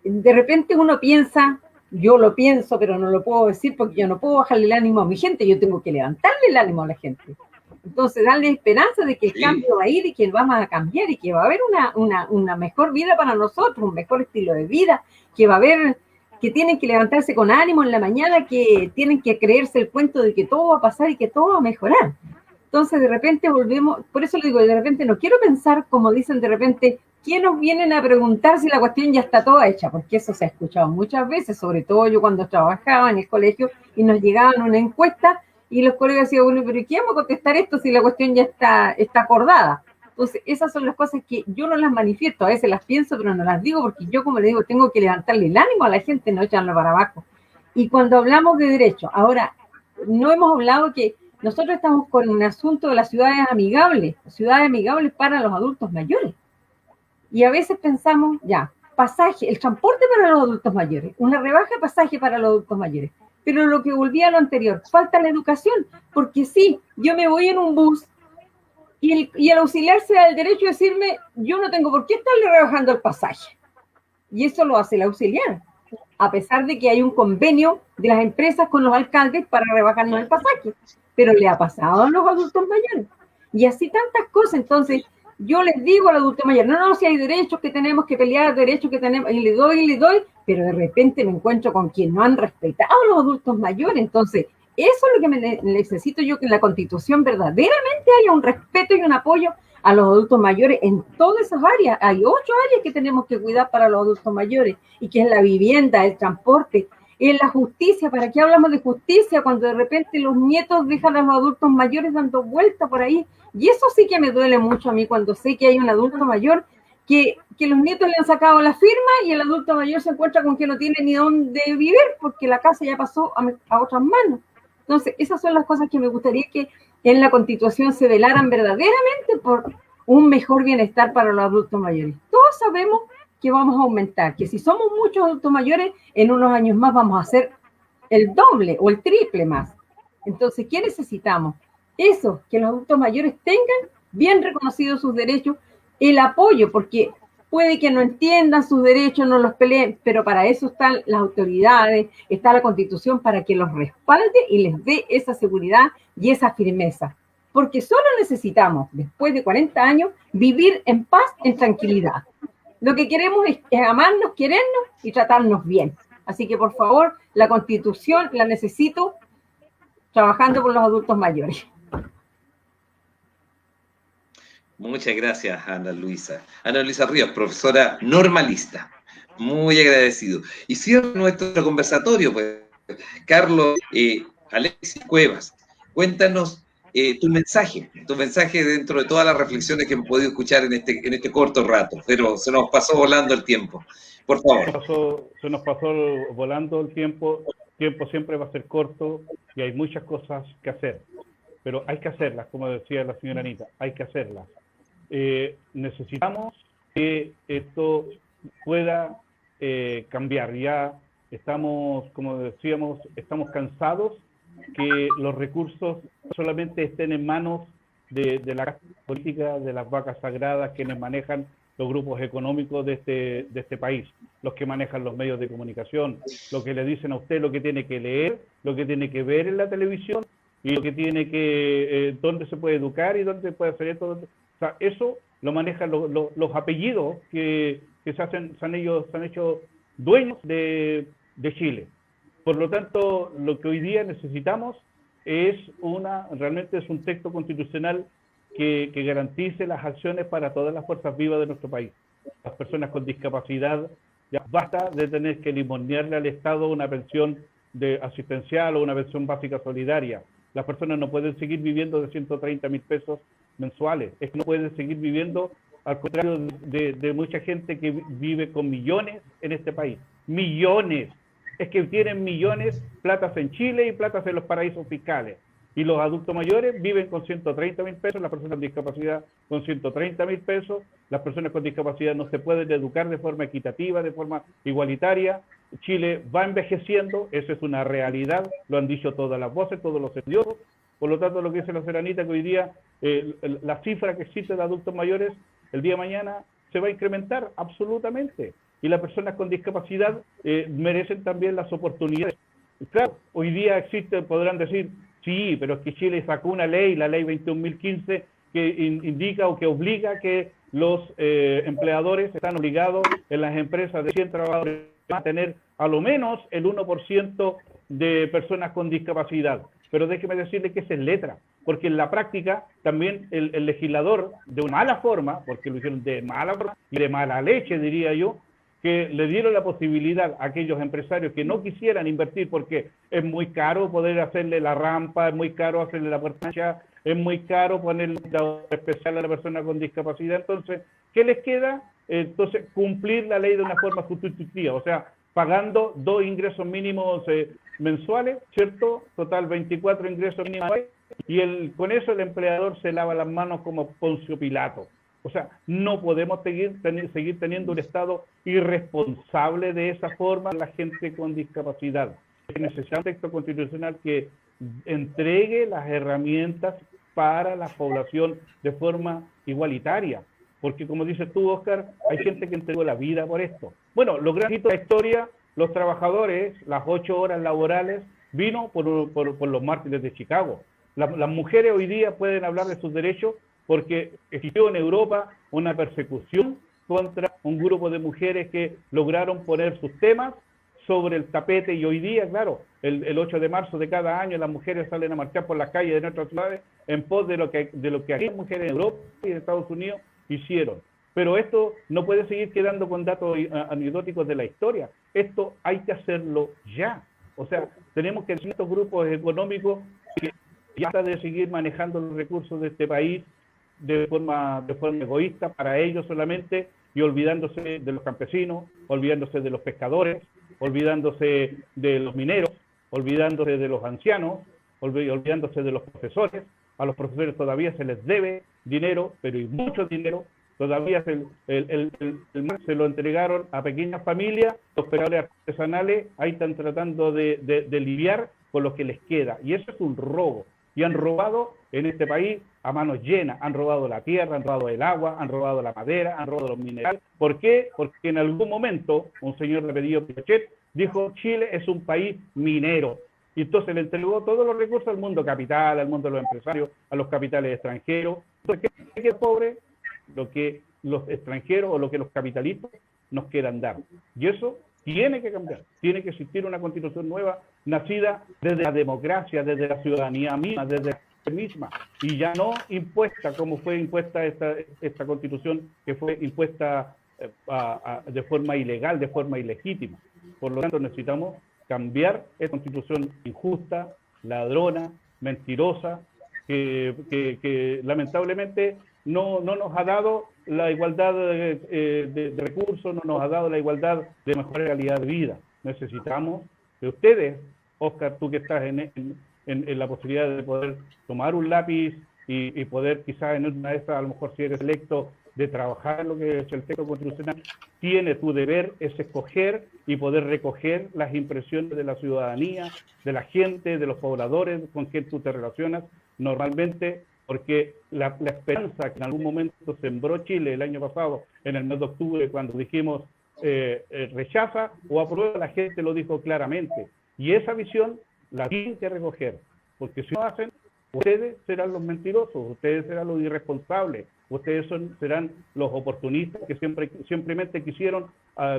de repente uno piensa, yo lo pienso, pero no lo puedo decir porque yo no puedo bajarle el ánimo a mi gente, yo tengo que levantarle el ánimo a la gente. Entonces, darle esperanza de que el cambio va a ir y que vamos a cambiar y que va a haber una mejor vida para nosotros, un mejor estilo de vida, que va a haber, que tienen que levantarse con ánimo en la mañana, que tienen que creerse el cuento de que todo va a pasar y que todo va a mejorar. Entonces, de repente volvemos, por eso le digo, de repente no quiero pensar, como dicen de repente, ¿quién nos vienen a preguntar si la cuestión ya está toda hecha? Porque eso se ha escuchado muchas veces, sobre todo yo cuando trabajaba en el colegio y nos llegaban una encuesta y los colegas decían, bueno, pero ¿quién va a contestar esto si la cuestión ya está acordada? Entonces, esas son las cosas que yo no las manifiesto, a veces las pienso, pero no las digo porque yo, como le digo, tengo que levantarle el ánimo a la gente, no echarlo para abajo. Y cuando hablamos de derechos, ahora, no hemos hablado que nosotros estamos con un asunto de las ciudades amigables para los adultos mayores. Y a veces pensamos, ya, pasaje, el transporte para los adultos mayores, una rebaja de pasaje para los adultos mayores. Pero lo que volvía a lo anterior, falta la educación, porque sí, yo me voy en un bus y el auxiliar se da el derecho de decirme, yo no tengo por qué estarle rebajando el pasaje. Y eso lo hace el auxiliar, a pesar de que hay un convenio de las empresas con los alcaldes para rebajarnos el pasaje. Pero le ha pasado a los adultos mayores. Y así tantas cosas. Entonces, yo les digo al adulto mayor, no, si hay derechos que tenemos que pelear, derechos que tenemos, y le doy, pero de repente me encuentro con quien no han respetado a los adultos mayores. Entonces, eso es lo que necesito yo, que en la Constitución verdaderamente haya un respeto y un apoyo a los adultos mayores en todas esas áreas. Hay 8 áreas que tenemos que cuidar para los adultos mayores, y que es la vivienda, el transporte, en la justicia. ¿Para qué hablamos de justicia cuando de repente los nietos dejan a los adultos mayores dando vuelta por ahí? Y eso sí que me duele mucho a mí cuando sé que hay un adulto mayor que los nietos le han sacado la firma y el adulto mayor se encuentra con que no tiene ni dónde vivir porque la casa ya pasó a otras manos. Entonces, esas son las cosas que me gustaría que en la Constitución se velaran verdaderamente por un mejor bienestar para los adultos mayores. Todos sabemos que vamos a aumentar, que si somos muchos adultos mayores, en unos años más vamos a hacer el doble o el triple más. Entonces, ¿qué necesitamos? Eso, que los adultos mayores tengan bien reconocidos sus derechos, el apoyo, porque puede que no entiendan sus derechos, no los peleen, pero para eso están las autoridades, está la Constitución para que los respalde y les dé esa seguridad y esa firmeza. Porque solo necesitamos, después de 40 años, vivir en paz, en tranquilidad. Lo que queremos es amarnos, querernos y tratarnos bien. Así que, por favor, la Constitución la necesito trabajando por los adultos mayores. Muchas gracias, Ana Luisa. Ana Luisa Ríos, profesora normalista. Muy agradecido. Y cierra nuestro conversatorio, pues. Carlos, Alexis Cuevas, cuéntanos tu mensaje dentro de todas las reflexiones que hemos podido escuchar en este corto rato, pero se nos pasó volando el tiempo. Por favor. Se nos pasó volando el tiempo siempre va a ser corto y hay muchas cosas que hacer, pero hay que hacerlas, como decía la señora Anita, hay que hacerlas. Necesitamos que esto pueda cambiar. Ya estamos, como decíamos, estamos cansados que los recursos solamente estén en manos de la clase política, de las vacas sagradas, quienes manejan los grupos económicos de este país, los que manejan los medios de comunicación, lo que le dicen a usted lo que tiene que leer, lo que tiene que ver en la televisión y lo que tiene que, dónde se puede educar y dónde puede hacer esto. O sea, eso lo manejan los apellidos que se han hecho dueños de Chile. Por lo tanto, lo que hoy día necesitamos realmente es un texto constitucional que garantice las acciones para todas las fuerzas vivas de nuestro país. Las personas con discapacidad, ya basta de tener que limonearle al Estado una pensión asistencial o una pensión básica solidaria. Las personas no pueden seguir viviendo de 130.000 pesos mensuales. Es que no pueden seguir viviendo, al contrario de mucha gente que vive con millones en este país. Millones. Es que tienen millones, platas en Chile y platas en los paraísos fiscales. Y los adultos mayores viven con 130.000 pesos, las personas con discapacidad con 130.000 pesos, las personas con discapacidad no se pueden educar de forma equitativa, de forma igualitaria. Chile va envejeciendo, eso es una realidad, lo han dicho todas las voces, todos los estudiosos. Por lo tanto, lo que dice la señora que hoy día la cifra que existe de adultos mayores, el día de mañana se va a incrementar absolutamente. Y las personas con discapacidad merecen también las oportunidades. Claro, hoy día existe, podrán decir, sí, pero es que Chile sacó una ley, la ley 21.015, que indica o que obliga que los empleadores están obligados en las empresas de 100 trabajadores a tener a lo menos el 1% de personas con discapacidad. Pero déjeme decirle que esa es letra, porque en la práctica también el legislador, de una mala forma, porque lo hicieron de mala forma y de mala leche, diría yo, que le dieron la posibilidad a aquellos empresarios que no quisieran invertir porque es muy caro poder hacerle la rampa, es muy caro hacerle la puerta ancha, es muy caro ponerle la especial a la persona con discapacidad. Entonces, ¿qué les queda? Entonces, cumplir la ley de una forma sustitutiva, o sea, pagando 2 ingresos mínimos mensuales, ¿cierto? Total 24 ingresos mínimos, y con eso el empleador se lava las manos como Poncio Pilato. O sea, no podemos seguir teniendo un Estado irresponsable de esa forma a la gente con discapacidad. Es necesario un texto constitucional que entregue las herramientas para la población de forma igualitaria. Porque como dices tú, Oscar, hay gente que entregó la vida por esto. Bueno, los grandes hitos de la historia, los trabajadores, las 8 horas laborales, vino por los mártires de Chicago. Las mujeres hoy día pueden hablar de sus derechos porque existió en Europa una persecución contra un grupo de mujeres que lograron poner sus temas sobre el tapete, y hoy día, claro, el 8 de marzo de cada año las mujeres salen a marchar por las calles de nuestras ciudades en pos de lo que aquellas mujeres en Europa y en Estados Unidos hicieron. Pero esto no puede seguir quedando con datos anecdóticos de la historia. Esto hay que hacerlo ya. O sea, tenemos que decir a estos grupos económicos que ya está de seguir manejando los recursos de este país de forma egoísta para ellos solamente, y olvidándose de los campesinos, olvidándose de los pescadores, olvidándose de los mineros, olvidándose de los ancianos, olvidándose de los profesores. A los profesores todavía se les debe dinero, pero y mucho dinero. Todavía se lo entregaron a pequeñas familias. Los pescadores artesanales ahí están tratando de lidiar con lo que les queda, y eso es un robo. Y han robado en este país a manos llenas, han robado la tierra, han robado el agua, han robado la madera, han robado los minerales. ¿Por qué? Porque en algún momento un señor de apellido Pinochet dijo: Chile es un país minero. Y entonces le entregó todos los recursos al mundo capital, al mundo de los empresarios, a los capitales extranjeros. Entonces, ¿qué es pobre? Lo que los extranjeros o lo que los capitalistas nos quieran dar. Y eso tiene que cambiar. Tiene que existir una constitución nueva, nacida desde la democracia, desde la ciudadanía misma, desde la misma, y ya no impuesta como fue impuesta esta constitución, que fue impuesta de forma ilegal, de forma ilegítima. Por lo tanto, necesitamos cambiar esta constitución injusta, ladrona, mentirosa, que lamentablemente no nos ha dado la igualdad de recursos, no nos ha dado la igualdad de mejor calidad de vida. Necesitamos de ustedes, Óscar, tú que estás en la posibilidad de poder tomar un lápiz y poder quizás en una de estas, a lo mejor si eres electo, de trabajar en lo que es el texto constitucional, tiene tu deber es escoger y poder recoger las impresiones de la ciudadanía, de la gente, de los pobladores con quien tú te relacionas normalmente, porque la esperanza que en algún momento sembró Chile el año pasado, en el mes de octubre, cuando dijimos rechaza o aprueba, la gente lo dijo claramente. Y esa visión la tienen que recoger, porque si no hacen, ustedes serán los mentirosos, ustedes serán los irresponsables, ustedes serán los oportunistas que simplemente quisieron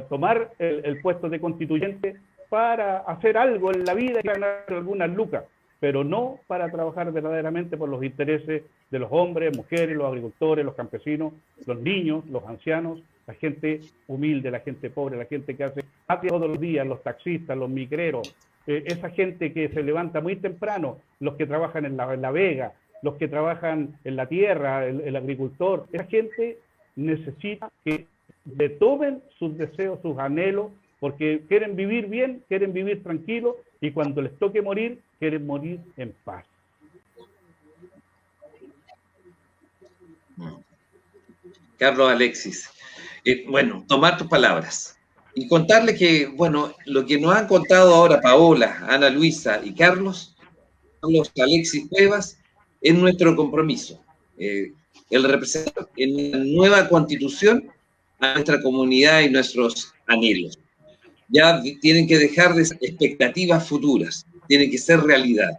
tomar el puesto de constituyente para hacer algo en la vida y ganar algunas lucas, pero no para trabajar verdaderamente por los intereses de los hombres, mujeres, los agricultores, los campesinos, los niños, los ancianos, la gente humilde, la gente pobre, la gente que hace todos los días, los taxistas, los micreros, esa gente que se levanta muy temprano, los que trabajan en la vega, los que trabajan en la tierra, el agricultor. Esa gente necesita que retomen sus deseos, sus anhelos, porque quieren vivir bien, quieren vivir tranquilos, y cuando les toque morir, quieren morir en paz. Carlos Alexis, bueno, tomar tus palabras y contarle que, bueno, lo que nos han contado ahora Paola, Ana Luisa y Carlos Alexis Cuevas, es nuestro compromiso, el representar en la nueva constitución a nuestra comunidad y nuestros anhelos. Ya tienen que dejar de expectativas futuras, tienen que ser realidad.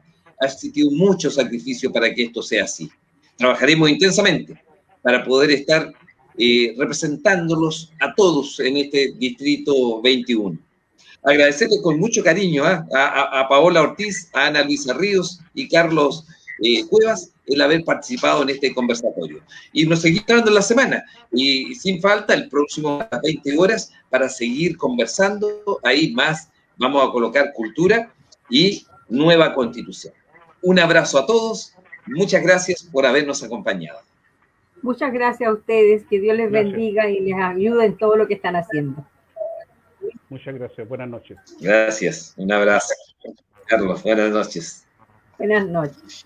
Ha existido mucho sacrificio para que esto sea así. Trabajaremos intensamente para poder estar representándolos a todos en este distrito 21. Agradecerle con mucho cariño a Paola Ortiz, a Ana Luisa Ríos y Carlos Cuevas el haber participado en este conversatorio. Y nos seguimos dando en la semana, y sin falta el próximo a las 20 horas para seguir conversando. Ahí más vamos a colocar cultura y nueva constitución. Un abrazo a todos, muchas gracias por habernos acompañado. Muchas gracias a ustedes, que Dios les bendiga y les ayude en todo lo que están haciendo. Muchas gracias, buenas noches. Gracias, un abrazo. Carlos, buenas noches. Buenas noches.